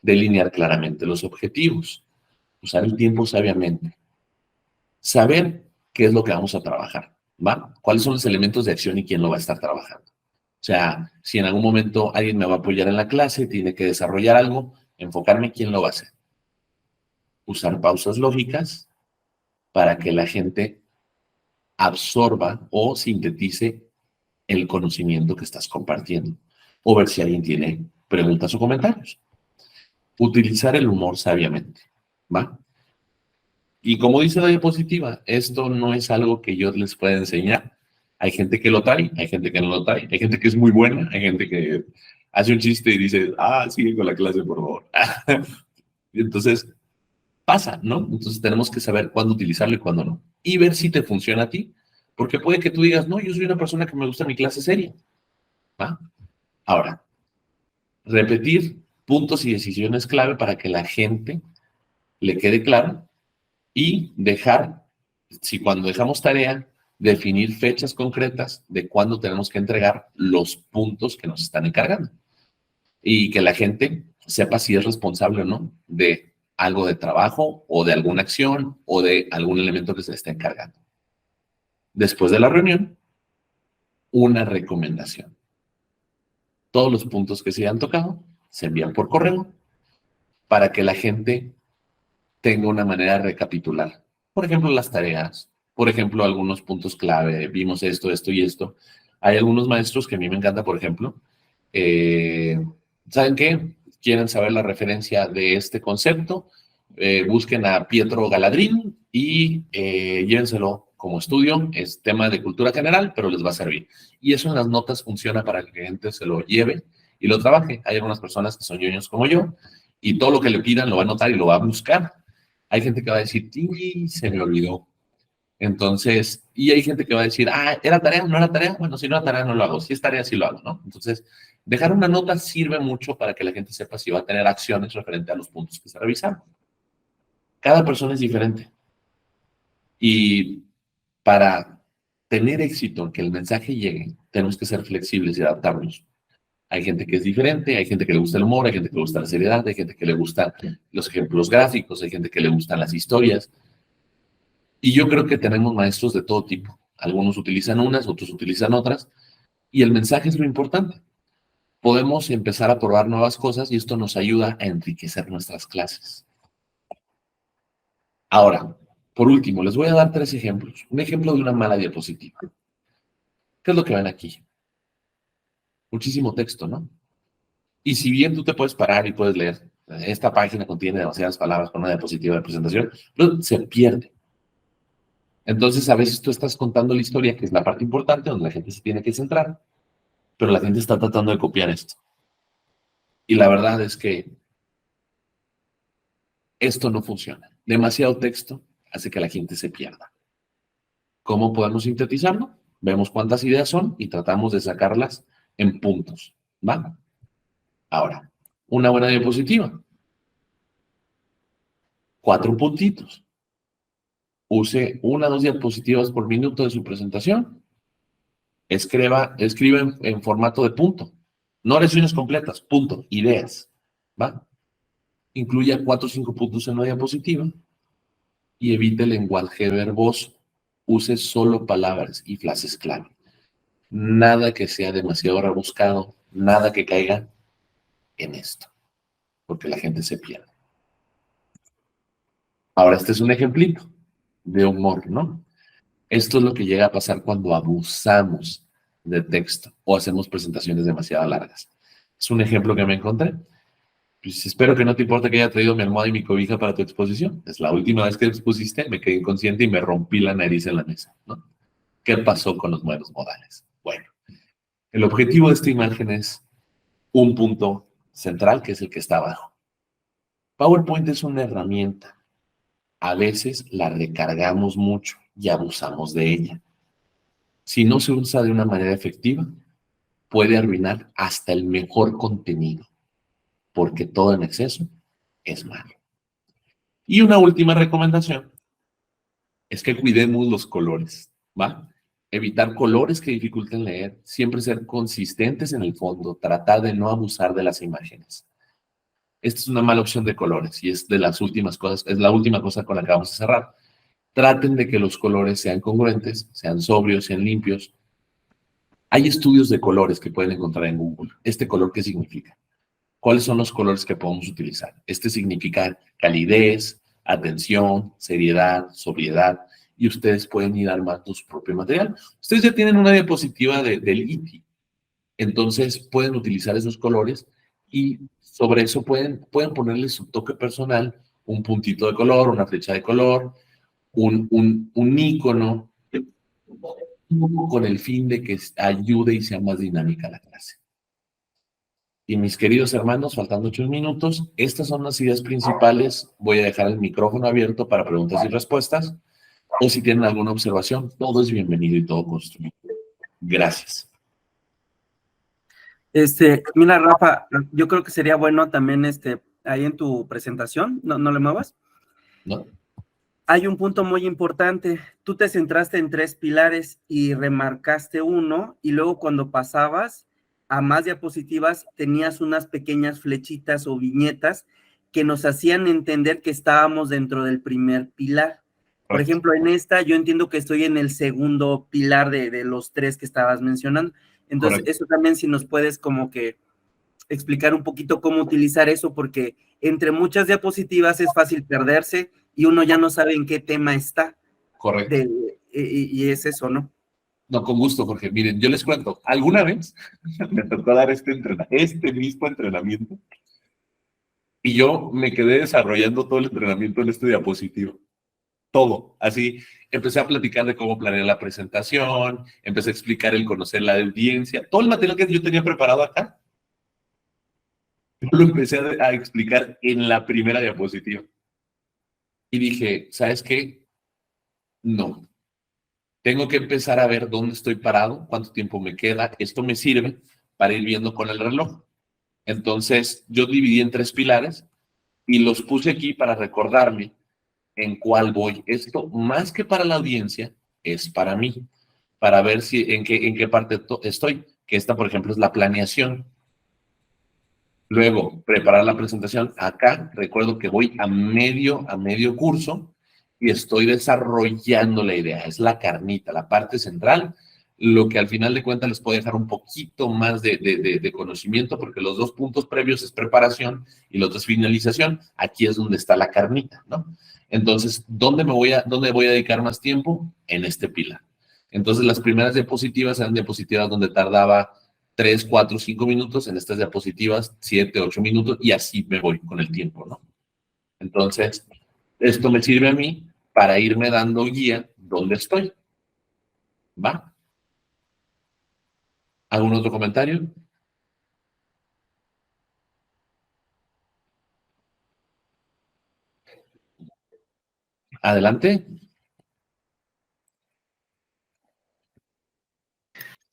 Delinear claramente los objetivos, usar el tiempo sabiamente, saber qué es lo que vamos a trabajar, ¿va? ¿Cuáles son los elementos de acción y quién lo va a estar trabajando? O sea, si en algún momento alguien me va a apoyar en la clase, tiene que desarrollar algo, enfocarme en quién lo va a hacer. Usar pausas lógicas para que la gente absorba o sintetice el conocimiento que estás compartiendo. O ver si alguien tiene preguntas o comentarios. Utilizar el humor sabiamente, ¿va? Y como dice la diapositiva, esto no es algo que yo les pueda enseñar. Hay gente que lo trae, hay gente que no lo trae, hay gente que es muy buena, hay gente que hace un chiste y dice, sigue con la clase, por favor. Entonces, pasa, ¿no? Entonces tenemos que saber cuándo utilizarlo y cuándo no. Y ver si te funciona a ti. Porque puede que tú digas, no, yo soy una persona que me gusta mi clase seria, ¿va? Ahora, repetir puntos y decisiones clave para que la gente le quede claro y dejar, si cuando dejamos tarea, definir fechas concretas de cuándo tenemos que entregar los puntos que nos están encargando y que la gente sepa si es responsable o no de algo de trabajo o de alguna acción o de algún elemento que se le está encargando. Después de la reunión, una recomendación. Todos los puntos que se hayan tocado se envían por correo para que la gente tenga una manera de recapitular. Por ejemplo, las tareas, por ejemplo, algunos puntos clave, vimos esto, esto y esto. Hay algunos maestros que a mí me encanta, por ejemplo, ¿saben qué? Quieren saber la referencia de este concepto, busquen a Pietro Galadrín y llévenselo como estudio, es tema de cultura general, pero les va a servir. Y eso en las notas funciona para que la gente se lo lleve y lo trabaje. Hay algunas personas que son ñoños como yo y todo lo que le pidan lo va a anotar y lo va a buscar. Hay gente que va a decir, se me olvidó. Entonces, y hay gente que va a decir, ¿era tarea? ¿No era tarea? Bueno, si no era tarea, no lo hago. Si es tarea, sí lo hago, ¿no? Entonces, dejar una nota sirve mucho para que la gente sepa si va a tener acciones referente a los puntos que se revisaron. Cada persona es diferente. Y para tener éxito en que el mensaje llegue, tenemos que ser flexibles y adaptarnos. Hay gente que es diferente, hay gente que le gusta el humor, hay gente que le gusta la seriedad, hay gente que le gustan los ejemplos gráficos, hay gente que le gustan las historias. Y yo creo que tenemos maestros de todo tipo. Algunos utilizan unas, otros utilizan otras. Y el mensaje es lo importante. Podemos empezar a probar nuevas cosas y esto nos ayuda a enriquecer nuestras clases. Ahora, por último, les voy a dar 3 ejemplos. Un ejemplo de una mala diapositiva. ¿Qué es lo que ven aquí? Muchísimo texto, ¿no? Y si bien tú te puedes parar y puedes leer, esta página contiene demasiadas palabras con una diapositiva de presentación, pero se pierde. Entonces, a veces tú estás contando la historia, que es la parte importante, donde la gente se tiene que centrar, pero la gente está tratando de copiar esto. Y la verdad es que esto no funciona. Demasiado texto hace que la gente se pierda. ¿Cómo podemos sintetizarlo? Vemos cuántas ideas son y tratamos de sacarlas en puntos, ¿va? Ahora, una buena diapositiva. 4 puntitos. Use 1 o 2 diapositivas por minuto de su presentación. Escriba en formato de punto. No oraciones completas, punto, ideas, ¿va? Incluya 4 o 5 puntos en la diapositiva y evite el lenguaje verboso. Use solo palabras y frases clave. Nada que sea demasiado rebuscado, nada que caiga en esto, porque la gente se pierde. Ahora, este es un ejemplito de humor, ¿no? Esto es lo que llega a pasar cuando abusamos de texto o hacemos presentaciones demasiado largas. Es un ejemplo que me encontré. Pues espero que no te importe que haya traído mi almohada y mi cobija para tu exposición. Es la última vez que expusiste, me quedé inconsciente y me rompí la nariz en la mesa, ¿no? ¿Qué pasó con los buenos modales? Bueno, el objetivo de esta imagen es un punto central, que es el que está abajo. PowerPoint es una herramienta. A veces la recargamos mucho y abusamos de ella. Si no se usa de una manera efectiva, puede arruinar hasta el mejor contenido, porque todo en exceso es malo. Y una última recomendación es que cuidemos los colores, ¿va? Evitar colores que dificulten leer, siempre ser consistentes en el fondo, tratar de no abusar de las imágenes. Esta es una mala opción de colores y es de las últimas cosas, es la última cosa con la que vamos a cerrar. Traten de que los colores sean congruentes, sean sobrios, sean limpios. Hay estudios de colores que pueden encontrar en Google. ¿Este color qué significa? ¿Cuáles son los colores que podemos utilizar? Este significa calidez, atención, seriedad, sobriedad, y ustedes pueden ir armando su propio material. Ustedes ya tienen una diapositiva del ITI, entonces pueden utilizar esos colores y sobre eso pueden ponerle su toque personal, un puntito de color, una flecha de color, un icono, con el fin de que ayude y sea más dinámica la clase. Y mis queridos hermanos, faltando 8 minutos, estas son las ideas principales. Voy a dejar el micrófono abierto para preguntas y respuestas. O si tienen alguna observación, todo es bienvenido y todo construido. Gracias. Mira, Rafa, yo creo que sería bueno también, ahí en tu presentación, no le muevas. ¿No? Hay un punto muy importante. Tú te centraste en 3 pilares y remarcaste uno, y luego cuando pasabas a más diapositivas tenías unas pequeñas flechitas o viñetas que nos hacían entender que estábamos dentro del primer pilar. Por ejemplo, en esta yo entiendo que estoy en el segundo pilar de los 3 que estabas mencionando. Entonces, Correcto. eso también si nos puedes como que explicar un poquito cómo utilizar eso, porque entre muchas diapositivas es fácil perderse y uno ya no sabe en qué tema está. Correcto. Y es eso, ¿no? No, con gusto, Jorge. Miren, yo les cuento, alguna vez me tocó dar este mismo entrenamiento y yo me quedé desarrollando todo el entrenamiento en este diapositivo. Todo, así, empecé a platicar de cómo planear la presentación, empecé a explicar el conocer la audiencia, todo el material que yo tenía preparado acá, yo lo empecé a explicar en la primera diapositiva. Y dije, ¿sabes qué? No. Tengo que empezar a ver dónde estoy parado, cuánto tiempo me queda. Esto me sirve para ir viendo con el reloj. Entonces, yo dividí en 3 pilares y los puse aquí para recordarme en cuál voy. Esto, más que para la audiencia, es para mí, para ver en qué parte estoy. Que esta, por ejemplo, es la planeación. Luego, preparar la presentación. Acá, recuerdo que voy a medio curso y estoy desarrollando la idea. Es la carnita, la parte central, lo que al final de cuentas les puede dejar un poquito más de conocimiento, porque los dos puntos previos es preparación y los otro es finalización. Aquí es donde está la carnita, ¿no? Entonces, ¿dónde voy a dedicar más tiempo? En este pilar. Entonces, las primeras diapositivas eran diapositivas donde tardaba 3, 4, 5 minutos, en estas diapositivas 7, 8 minutos, y así me voy con el tiempo, ¿no? Entonces, esto me sirve a mí para irme dando guía dónde estoy. ¿Va? ¿Algún otro comentario? Adelante.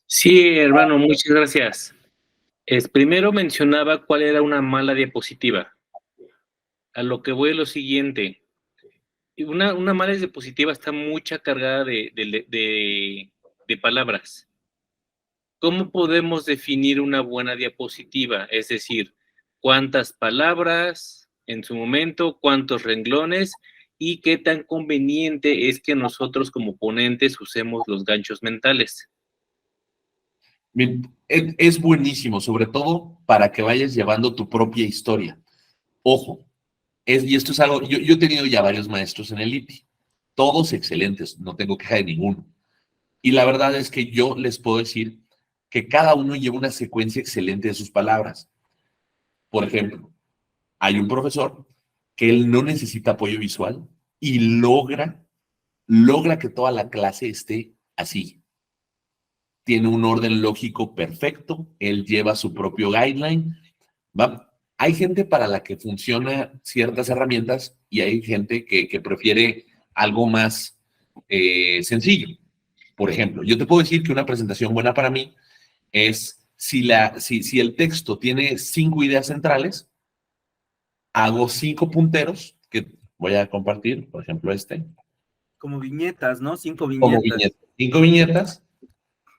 Sí, hermano, muchas gracias. Primero mencionaba cuál era una mala diapositiva. A lo que voy es lo siguiente. Una mala diapositiva está mucha cargada de palabras. ¿Cómo podemos definir una buena diapositiva? Es decir, ¿cuántas palabras en su momento, cuántos renglones y qué tan conveniente es que nosotros como ponentes usemos los ganchos mentales? Es buenísimo, sobre todo para que vayas llevando tu propia historia. Ojo, y esto es algo, yo he tenido ya varios maestros en el ITI, todos excelentes, no tengo queja de ninguno. Y la verdad es que yo les puedo decir que cada uno lleva una secuencia excelente de sus palabras. Por ejemplo, hay un profesor que él no necesita apoyo visual y logra que toda la clase esté así. Tiene un orden lógico perfecto, él lleva su propio guideline. ¿Va? Hay gente para la que funciona ciertas herramientas y hay gente que prefiere algo más sencillo. Por ejemplo, yo te puedo decir que una presentación buena para mí es si el texto tiene 5 ideas centrales, hago 5 punteros que voy a compartir, por ejemplo este. Como viñetas, ¿no? 5 Como viñetas. viñetas. 5 viñetas,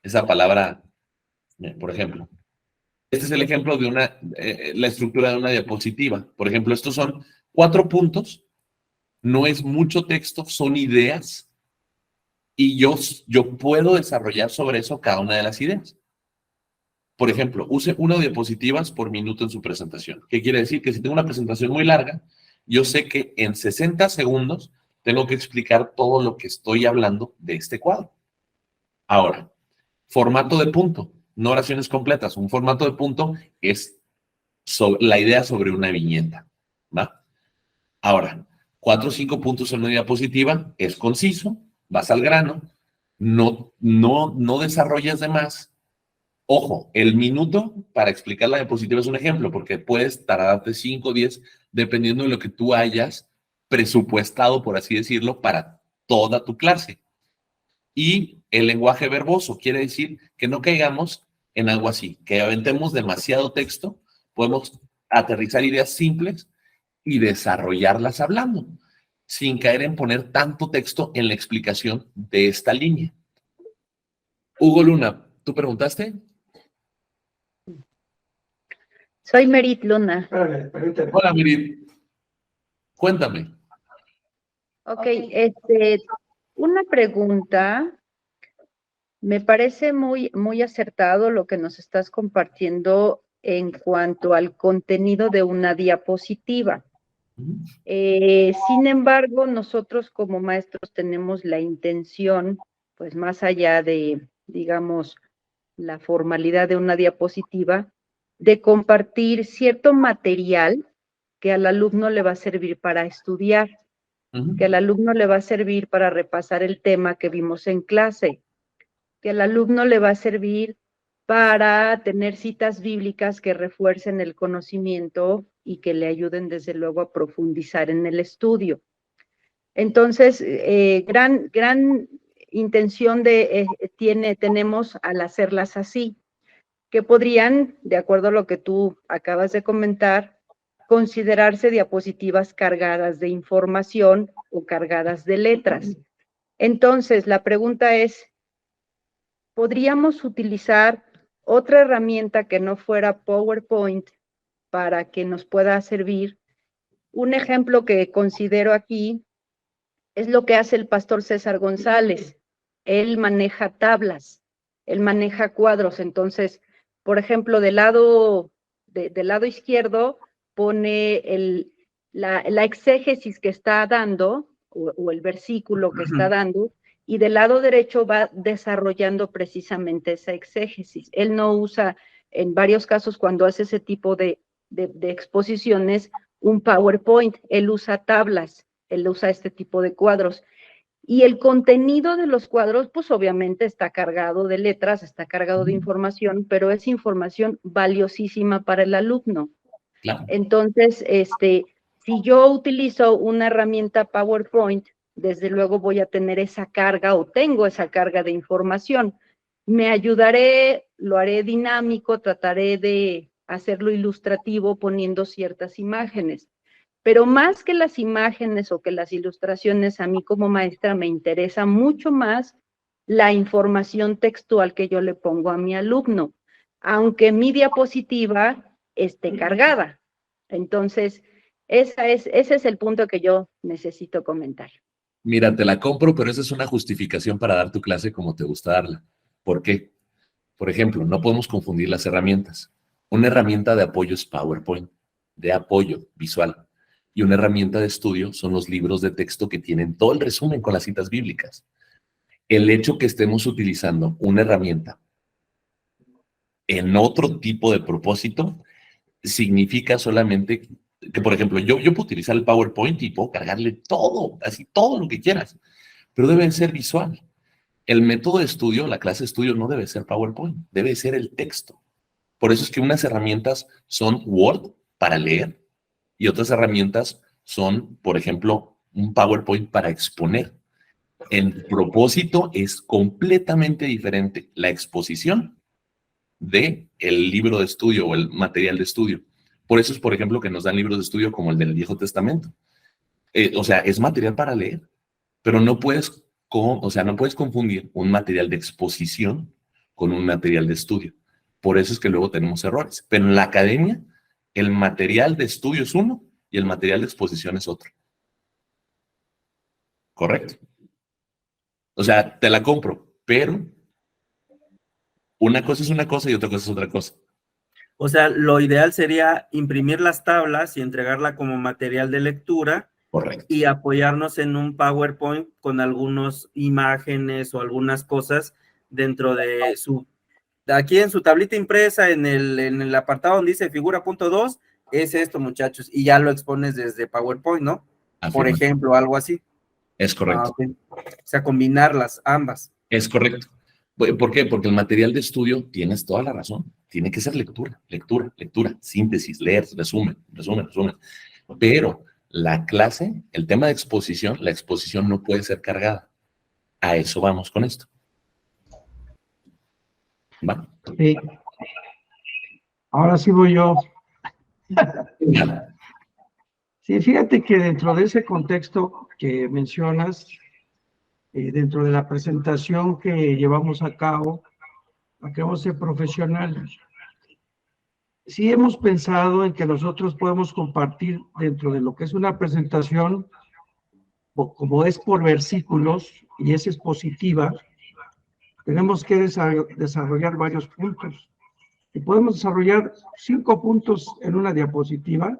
esa palabra, por ejemplo. Este es el ejemplo de la estructura de una diapositiva. Por ejemplo, estos son 4 puntos, no es mucho texto, son ideas, y yo puedo desarrollar sobre eso cada una de las ideas. Por ejemplo, use 1 diapositivas por minuto en su presentación. ¿Qué quiere decir? Que si tengo una presentación muy larga, yo sé que en 60 segundos tengo que explicar todo lo que estoy hablando de este cuadro. Ahora, formato de punto, no oraciones completas. Un formato de punto es la idea sobre una viñeta, ¿va? Ahora, 4 o 5 puntos en una diapositiva, es conciso, vas al grano, no desarrollas de más. Ojo, el minuto para explicar la diapositiva es un ejemplo, porque puedes tardarte 5 o 10, dependiendo de lo que tú hayas presupuestado, por así decirlo, para toda tu clase. Y el lenguaje verboso quiere decir que no caigamos en algo así, que aventemos demasiado texto, podemos aterrizar ideas simples y desarrollarlas hablando, sin caer en poner tanto texto en la explicación de esta línea. Hugo Luna, ¿tú preguntaste? Soy Merit Luna. Hola, Mirit. Cuéntame. Ok, una pregunta. Me parece muy acertado lo que nos estás compartiendo en cuanto al contenido de una diapositiva. Sin embargo, nosotros como maestros tenemos la intención, pues más allá de, digamos, la formalidad de una diapositiva, de compartir cierto material que al alumno le va a servir para estudiar, que al alumno le va a servir para repasar el tema que vimos en clase, que al alumno le va a servir para tener citas bíblicas que refuercen el conocimiento y que le ayuden desde luego a profundizar en el estudio. Entonces, gran intención tenemos al hacerlas así, que podrían, de acuerdo a lo que tú acabas de comentar, considerarse diapositivas cargadas de información o cargadas de letras. Entonces, la pregunta es, ¿podríamos utilizar otra herramienta que no fuera PowerPoint para que nos pueda servir? Un ejemplo que considero aquí es lo que hace el pastor César González. Él maneja tablas, él maneja cuadros. Entonces, por ejemplo, del lado izquierdo pone la exégesis que está dando, o el versículo que está dando, y del lado derecho va desarrollando precisamente esa exégesis. Él no usa, en varios casos, cuando hace ese tipo de exposiciones, un PowerPoint, él usa tablas, él usa este tipo de cuadros. Y el contenido de los cuadros, pues obviamente está cargado de letras, está cargado de información, pero es información valiosísima para el alumno. Claro. Entonces, si yo utilizo una herramienta PowerPoint, desde luego voy a tener esa carga o tengo esa carga de información. Me ayudaré, lo haré dinámico, trataré de hacerlo ilustrativo poniendo ciertas imágenes. Pero más que las imágenes o que las ilustraciones, a mí como maestra me interesa mucho más la información textual que yo le pongo a mi alumno, aunque mi diapositiva esté cargada. Entonces, ese es el punto que yo necesito comentar. Mira, te la compro, pero esa es una justificación para dar tu clase como te gusta darla. ¿Por qué? Por ejemplo, no podemos confundir las herramientas. Una herramienta de apoyo es PowerPoint, de apoyo visual. Y una herramienta de estudio son los libros de texto que tienen todo el resumen con las citas bíblicas. El hecho que estemos utilizando una herramienta en otro tipo de propósito significa solamente que, por ejemplo, yo puedo utilizar el PowerPoint y puedo cargarle todo, así todo lo que quieras, pero debe ser visual. El método de estudio, la clase de estudio no debe ser PowerPoint, debe ser el texto. Por eso es que unas herramientas son Word para leer y otras herramientas son, por ejemplo, un PowerPoint para exponer. El propósito es completamente diferente la exposición de el libro de estudio o el material de estudio. Por eso es, por ejemplo, que nos dan libros de estudio como el del Viejo Testamento. O sea, es material para leer, pero no puedes confundir un material de exposición con un material de estudio. Por eso es que luego tenemos errores. Pero en la academia, el material de estudio es uno y el material de exposición es otro. ¿Correcto? O sea, te la compro, pero una cosa es una cosa y otra cosa es otra cosa. O sea, lo ideal sería imprimir las tablas y entregarla como material de lectura. Correcto. Y apoyarnos en un PowerPoint con algunas imágenes o algunas cosas dentro de aquí en su tablita impresa, en el apartado donde dice figura punto 2, es esto, muchachos, y ya lo expones desde PowerPoint, ¿no? Por ejemplo, algo así. Es correcto. Okay. O sea, combinarlas ambas. Es correcto. ¿Por qué? Porque el material de estudio, tienes toda la razón, tiene que ser lectura, síntesis, leer, resumen. Pero la clase, el tema de exposición, la exposición no puede ser cargada. A eso vamos con esto. ¿Va? Sí. Ahora sí voy yo. Sí, fíjate que dentro de ese contexto que mencionas, dentro de la presentación que llevamos a cabo, queremos ser profesionales. Sí hemos pensado en que nosotros podemos compartir dentro de lo que es una presentación, como es por versículos y es expositiva, tenemos que desarrollar varios puntos. Y podemos desarrollar 5 puntos en una diapositiva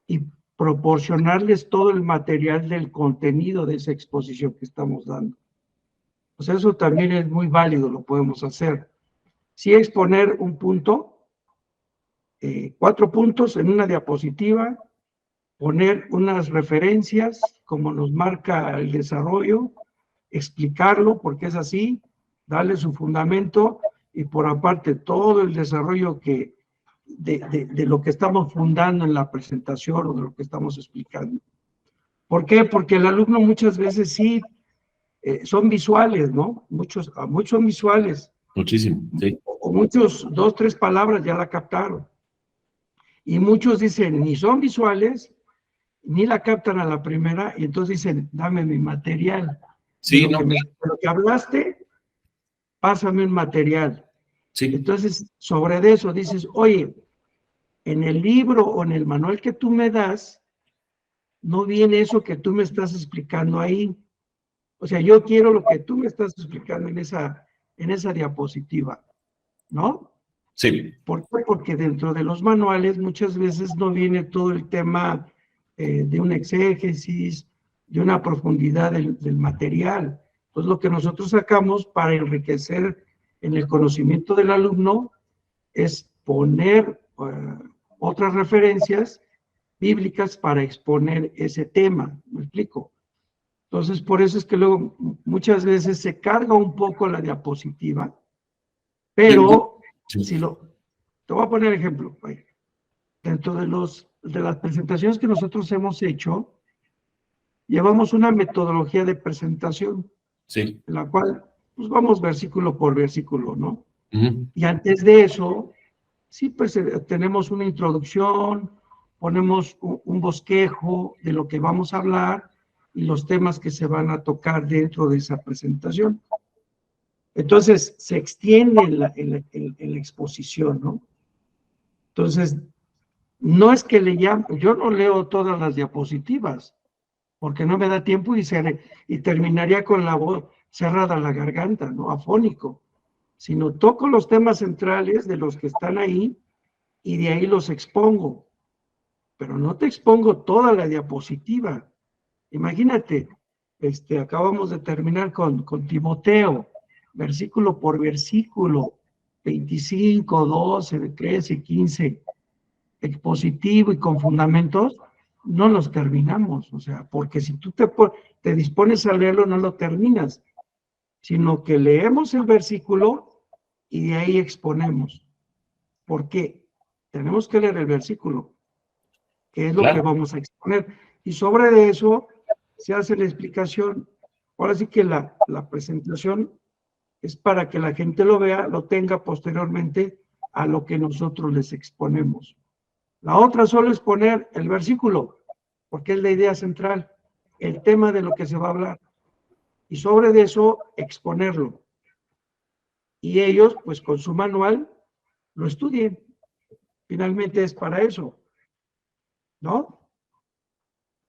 y proporcionarles todo el material del contenido de esa exposición que estamos dando. O sea, eso también es muy válido, lo podemos hacer. Sí exponer un punto, 4 puntos en una diapositiva, poner unas referencias, como nos marca el desarrollo, explicarlo porque es así, darle su fundamento y por aparte todo el desarrollo de lo que estamos fundando en la presentación o de lo que estamos explicando. ¿Por qué? Porque el alumno muchas veces sí son visuales, ¿no? Muchos son visuales. Muchísimo, sí. O muchos, 2, 3 palabras ya la captaron. Y muchos dicen, ni son visuales, ni la captan a la primera, y entonces dicen, dame mi material. Sí, de lo que hablaste, pásame un material. Sí. Entonces, sobre eso dices, oye, en el libro o en el manual que tú me das, no viene eso que tú me estás explicando ahí. O sea, yo quiero lo que tú me estás explicando en esa diapositiva, ¿no? Sí, ¿Por qué? Porque dentro de los manuales muchas veces no viene todo el tema de un exégesis, de una profundidad del material. Entonces, lo que nosotros sacamos para enriquecer en el conocimiento del alumno es poner otras referencias bíblicas para exponer ese tema. ¿Me explico? Entonces, por eso es que luego muchas veces se carga un poco la diapositiva, pero sí. si te voy a poner ejemplo. Dentro de las presentaciones que nosotros hemos hecho, llevamos una metodología de presentación, Sí. en la cual pues vamos versículo por versículo, ¿no? Ujú. Y antes de eso, sí, pues tenemos una introducción, ponemos un bosquejo de lo que vamos a hablar y los temas que se van a tocar dentro de esa presentación. Entonces, se extiende en la exposición, ¿no? Entonces, no es que yo no leo todas las diapositivas, porque no me da tiempo y terminaría con la voz cerrada la garganta, ¿no? Afónico. Sino toco los temas centrales de los que están ahí y de ahí los expongo. Pero no te expongo toda la diapositiva. Imagínate, acabamos de terminar con Timoteo, versículo por versículo, 25, 12, 13, 15, expositivo y con fundamentos, no los terminamos. O sea, porque si tú te dispones a leerlo, no lo terminas, sino que leemos el versículo y de ahí exponemos. ¿Por qué? Tenemos que leer el versículo, que es lo que Claro. vamos a exponer. Y sobre de eso se hace la explicación. Ahora sí que la presentación es para que la gente lo vea, lo tenga posteriormente a lo que nosotros les exponemos. La otra solo es poner el versículo, porque es la idea central, el tema de lo que se va a hablar. Y sobre de eso exponerlo. Y ellos, pues con su manual, lo estudien. Finalmente es para eso, ¿no?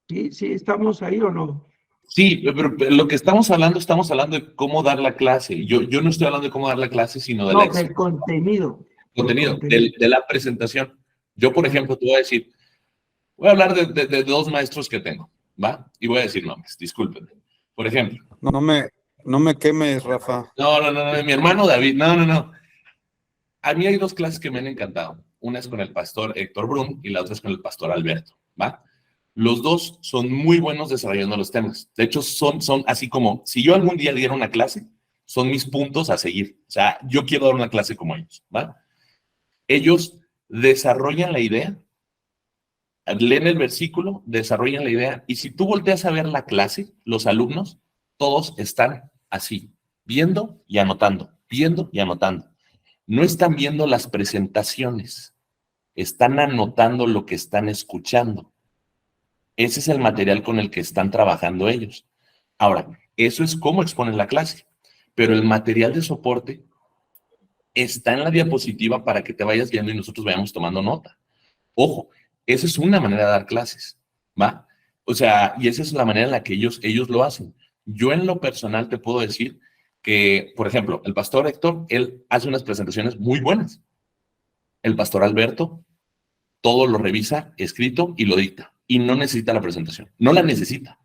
¿Sí, sí estamos ahí o no? Sí, pero lo que estamos hablando de cómo dar la clase. Yo no estoy hablando de cómo dar la clase, sino de No, del contenido. contenido, de la presentación. Yo, por ejemplo, te voy a decir, voy a hablar de dos maestros que tengo, ¿va? Y voy a decir nombres, discúlpenme. Por ejemplo. No me quemes, Rafa. No, mi hermano David, no. A mí hay dos clases que me han encantado. Una es con el pastor Héctor Brun y la otra es con el pastor Alberto, ¿va? Los dos son muy buenos desarrollando los temas. De hecho, son así como, si yo algún día diera una clase, son mis puntos a seguir. O sea, yo quiero dar una clase como ellos, ¿va? Ellos desarrollan la idea, leen el versículo, desarrollan la idea, y si tú volteas a ver la clase, los alumnos, todos están así, viendo y anotando, viendo y anotando. No están viendo las presentaciones, están anotando lo que están escuchando. Ese es el material con el que están trabajando ellos. Ahora, eso es cómo exponen la clase, pero el material de soporte está en la diapositiva para que te vayas viendo y nosotros vayamos tomando nota. Ojo, esa es una manera de dar clases, ¿va? O sea, y esa es la manera en la que ellos lo hacen. Yo en lo personal te puedo decir que, por ejemplo, el pastor Héctor, él hace unas presentaciones muy buenas. El pastor Alberto, todo lo revisa escrito y lo dicta. Y no necesita la presentación. No la necesita.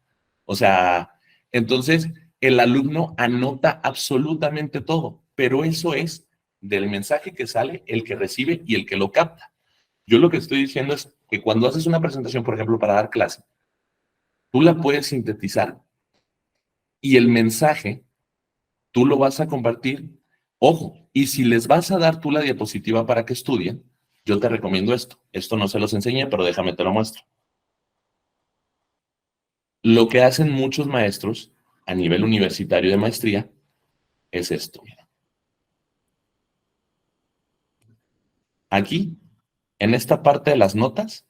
O sea, entonces el alumno anota absolutamente todo. Pero eso es del mensaje que sale, el que recibe y el que lo capta. Yo lo que estoy diciendo es que cuando haces una presentación, por ejemplo, para dar clase, tú la puedes sintetizar y el mensaje tú lo vas a compartir. Ojo, y si les vas a dar tú la diapositiva para que estudien, yo te recomiendo esto. Esto no se los enseñé, pero déjame te lo muestro. Lo que hacen muchos maestros a nivel universitario de maestría es esto. Mira. Aquí, en esta parte de las notas,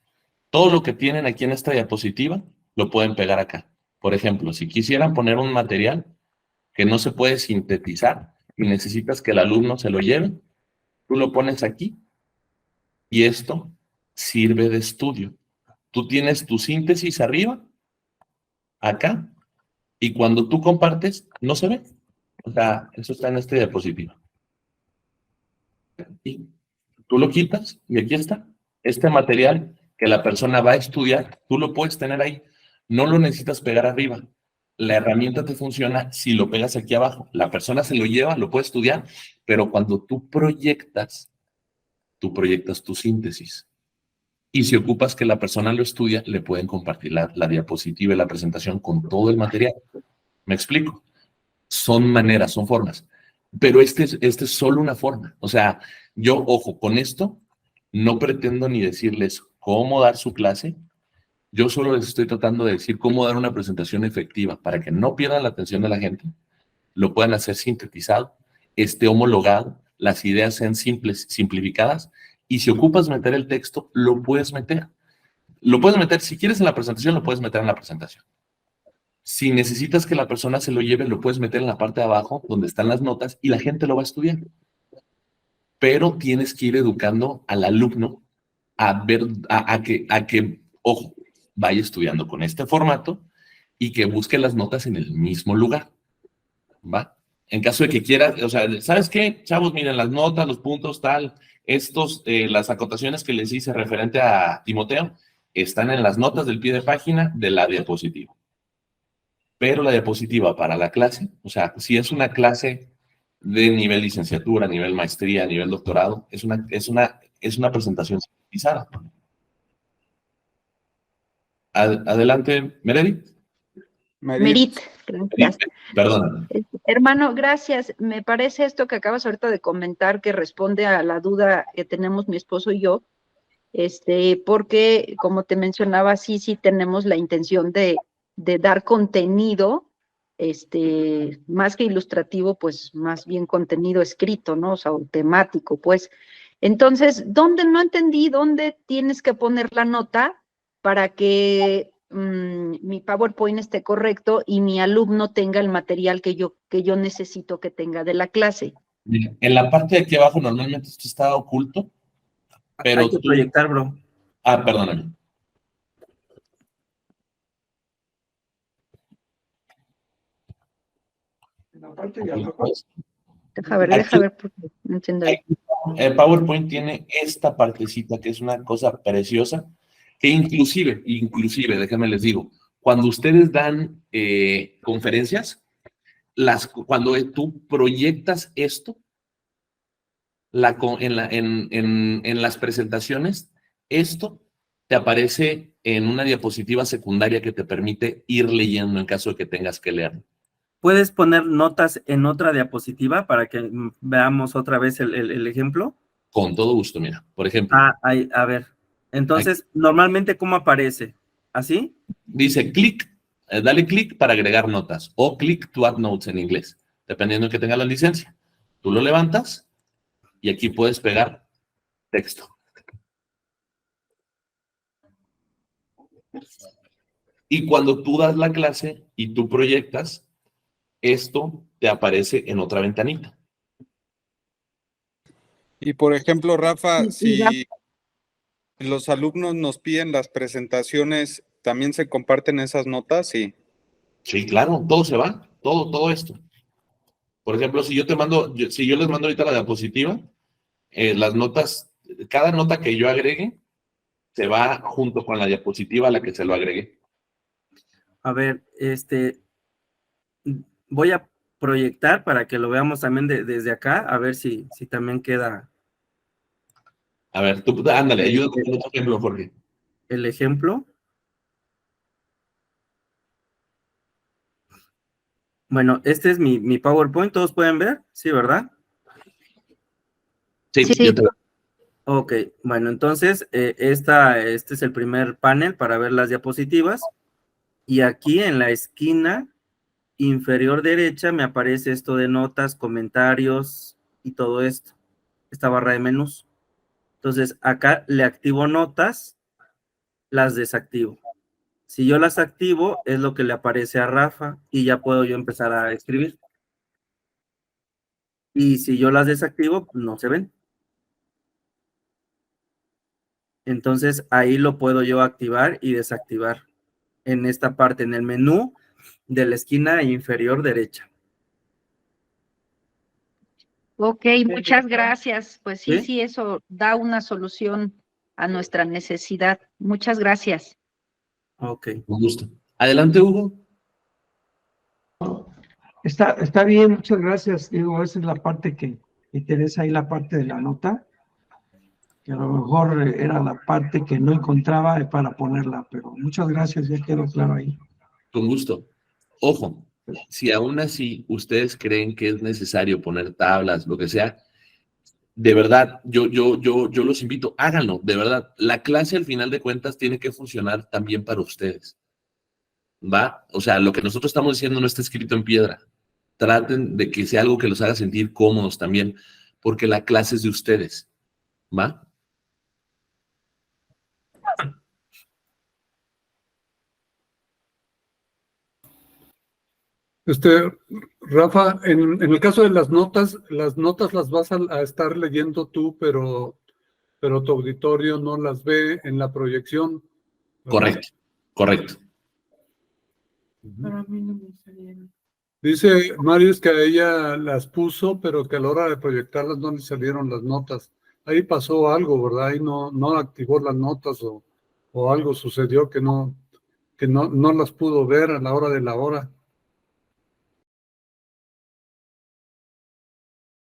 todo lo que tienen aquí en esta diapositiva lo pueden pegar acá. Por ejemplo, si quisieran poner un material que no se puede sintetizar y necesitas que el alumno se lo lleve, tú lo pones aquí y esto sirve de estudio. tú tienes tu síntesis arriba, acá, y cuando tú compartes, no se ve. O sea, eso está en este diapositivo. Y tú lo quitas y aquí está. Este material que la persona va a estudiar, tú lo puedes tener ahí. No lo necesitas pegar arriba. La herramienta te funciona si lo pegas aquí abajo. La persona se lo lleva, lo puede estudiar, pero cuando tú proyectas tu síntesis. Y si ocupas que la persona lo estudia, le pueden compartir la diapositiva y la presentación con todo el material. ¿Me explico? Son maneras, son formas. Pero este es solo una forma. O sea, yo, ojo, con esto no pretendo ni decirles cómo dar su clase. Yo solo les estoy tratando de decir cómo dar una presentación efectiva para que no pierdan la atención de la gente, lo puedan hacer sintetizado, esté homologado, las ideas sean simples, simplificadas, y si ocupas meter el texto, lo puedes meter. Lo puedes meter, si quieres en la presentación, lo puedes meter en la presentación. Si necesitas que la persona se lo lleve, lo puedes meter en la parte de abajo, donde están las notas, y la gente lo va a estudiar. Pero tienes que ir educando al alumno a ver, a que, ojo, vaya estudiando con este formato y que busque las notas en el mismo lugar, ¿va? En caso de que quieras, o sea, ¿sabes qué? Chavos, miren las notas, los puntos, tal, las acotaciones que les hice referente a Timoteo, están en las notas del pie de página de la diapositiva. Pero la diapositiva para la clase, o sea, si es una clase de nivel licenciatura, nivel maestría, nivel doctorado, es una presentación sintetizada. Adelante, Meredith. Merit, gracias. Perdón. Hermano, gracias. Me parece esto que acabas ahorita de comentar que responde a la duda que tenemos mi esposo y yo, porque como te mencionaba, sí tenemos la intención de dar contenido, más que ilustrativo, pues más bien contenido escrito, ¿no? O sea, o temático, pues. Entonces, no entendí dónde tienes que poner la nota para que mi PowerPoint esté correcto y mi alumno tenga el material que yo necesito que tenga de la clase? Mira, en la parte de aquí abajo normalmente esto está oculto, pero Hay que proyectar, bro. Perdóname. En la parte de abajo. Deja ver, porque no entiendo. El PowerPoint tiene esta partecita que es una cosa preciosa, que inclusive, déjenme les digo, cuando ustedes dan conferencias, cuando tú proyectas esto, en las presentaciones, esto te aparece en una diapositiva secundaria que te permite ir leyendo en caso de que tengas que leer. ¿Puedes poner notas en otra diapositiva para que veamos otra vez el ejemplo? Con todo gusto, mira. Por ejemplo. A ver. Entonces, normalmente, ¿cómo aparece? ¿Así? Dice clic, dale clic para agregar notas o click to add notes en inglés, dependiendo de que tenga la licencia. Tú lo levantas y aquí puedes pegar texto. Y cuando tú das la clase y tú proyectas, esto te aparece en otra ventanita. Y por ejemplo, Rafa, Sí, si los alumnos nos piden las presentaciones, ¿también se comparten esas notas? Sí. Sí, claro, todo se va, todo esto. Por ejemplo, si yo les mando ahorita la diapositiva, las notas, cada nota que yo agregue, se va junto con la diapositiva a la que se lo agregué. A ver, voy a proyectar para que lo veamos también desde acá, a ver si también queda. A ver, tú, ándale, ayúdame con otro ejemplo, Jorge. El ejemplo. Bueno, este es mi PowerPoint, ¿todos pueden ver? Sí, ¿verdad? Sí, Sí. yo te... Ok, bueno, entonces este es el primer panel para ver las diapositivas y aquí en la esquina inferior derecha me aparece esto de notas, comentarios y todo esto, esta barra de menús. Entonces acá le activo notas, las desactivo. Si yo las activo es lo que le aparece a Rafa y ya puedo yo empezar a escribir. Y si yo las desactivo, no se ven. Entonces ahí lo puedo yo activar y desactivar en esta parte, en el menú de la esquina inferior derecha. Ok, muchas gracias. Pues sí, ¿Sí? sí, eso da una solución a nuestra necesidad. Muchas gracias. Ok. Con gusto. Adelante, Hugo. Está bien, muchas gracias. Digo, esa es la parte que interesa ahí, la parte de la nota, que a lo mejor era la parte que no encontraba para ponerla, pero muchas gracias, ya quedó claro ahí. Con gusto. Ojo, si aún así ustedes creen que es necesario poner tablas, lo que sea, de verdad, yo los invito, háganlo, de verdad. La clase al final de cuentas tiene que funcionar también para ustedes, ¿va? O sea, lo que nosotros estamos diciendo no está escrito en piedra. Traten de que sea algo que los haga sentir cómodos también, porque la clase es de ustedes, ¿va? Rafa, en el caso de las notas las vas a estar leyendo tú, pero tu auditorio no las ve en la proyección, ¿verdad? Correcto, correcto. Para mí no me salieron. Dice Marius que a ella las puso, pero que a la hora de proyectarlas no le salieron las notas. Ahí pasó algo, ¿verdad? Ahí no activó las notas o algo sucedió que no las pudo ver a la hora de la hora.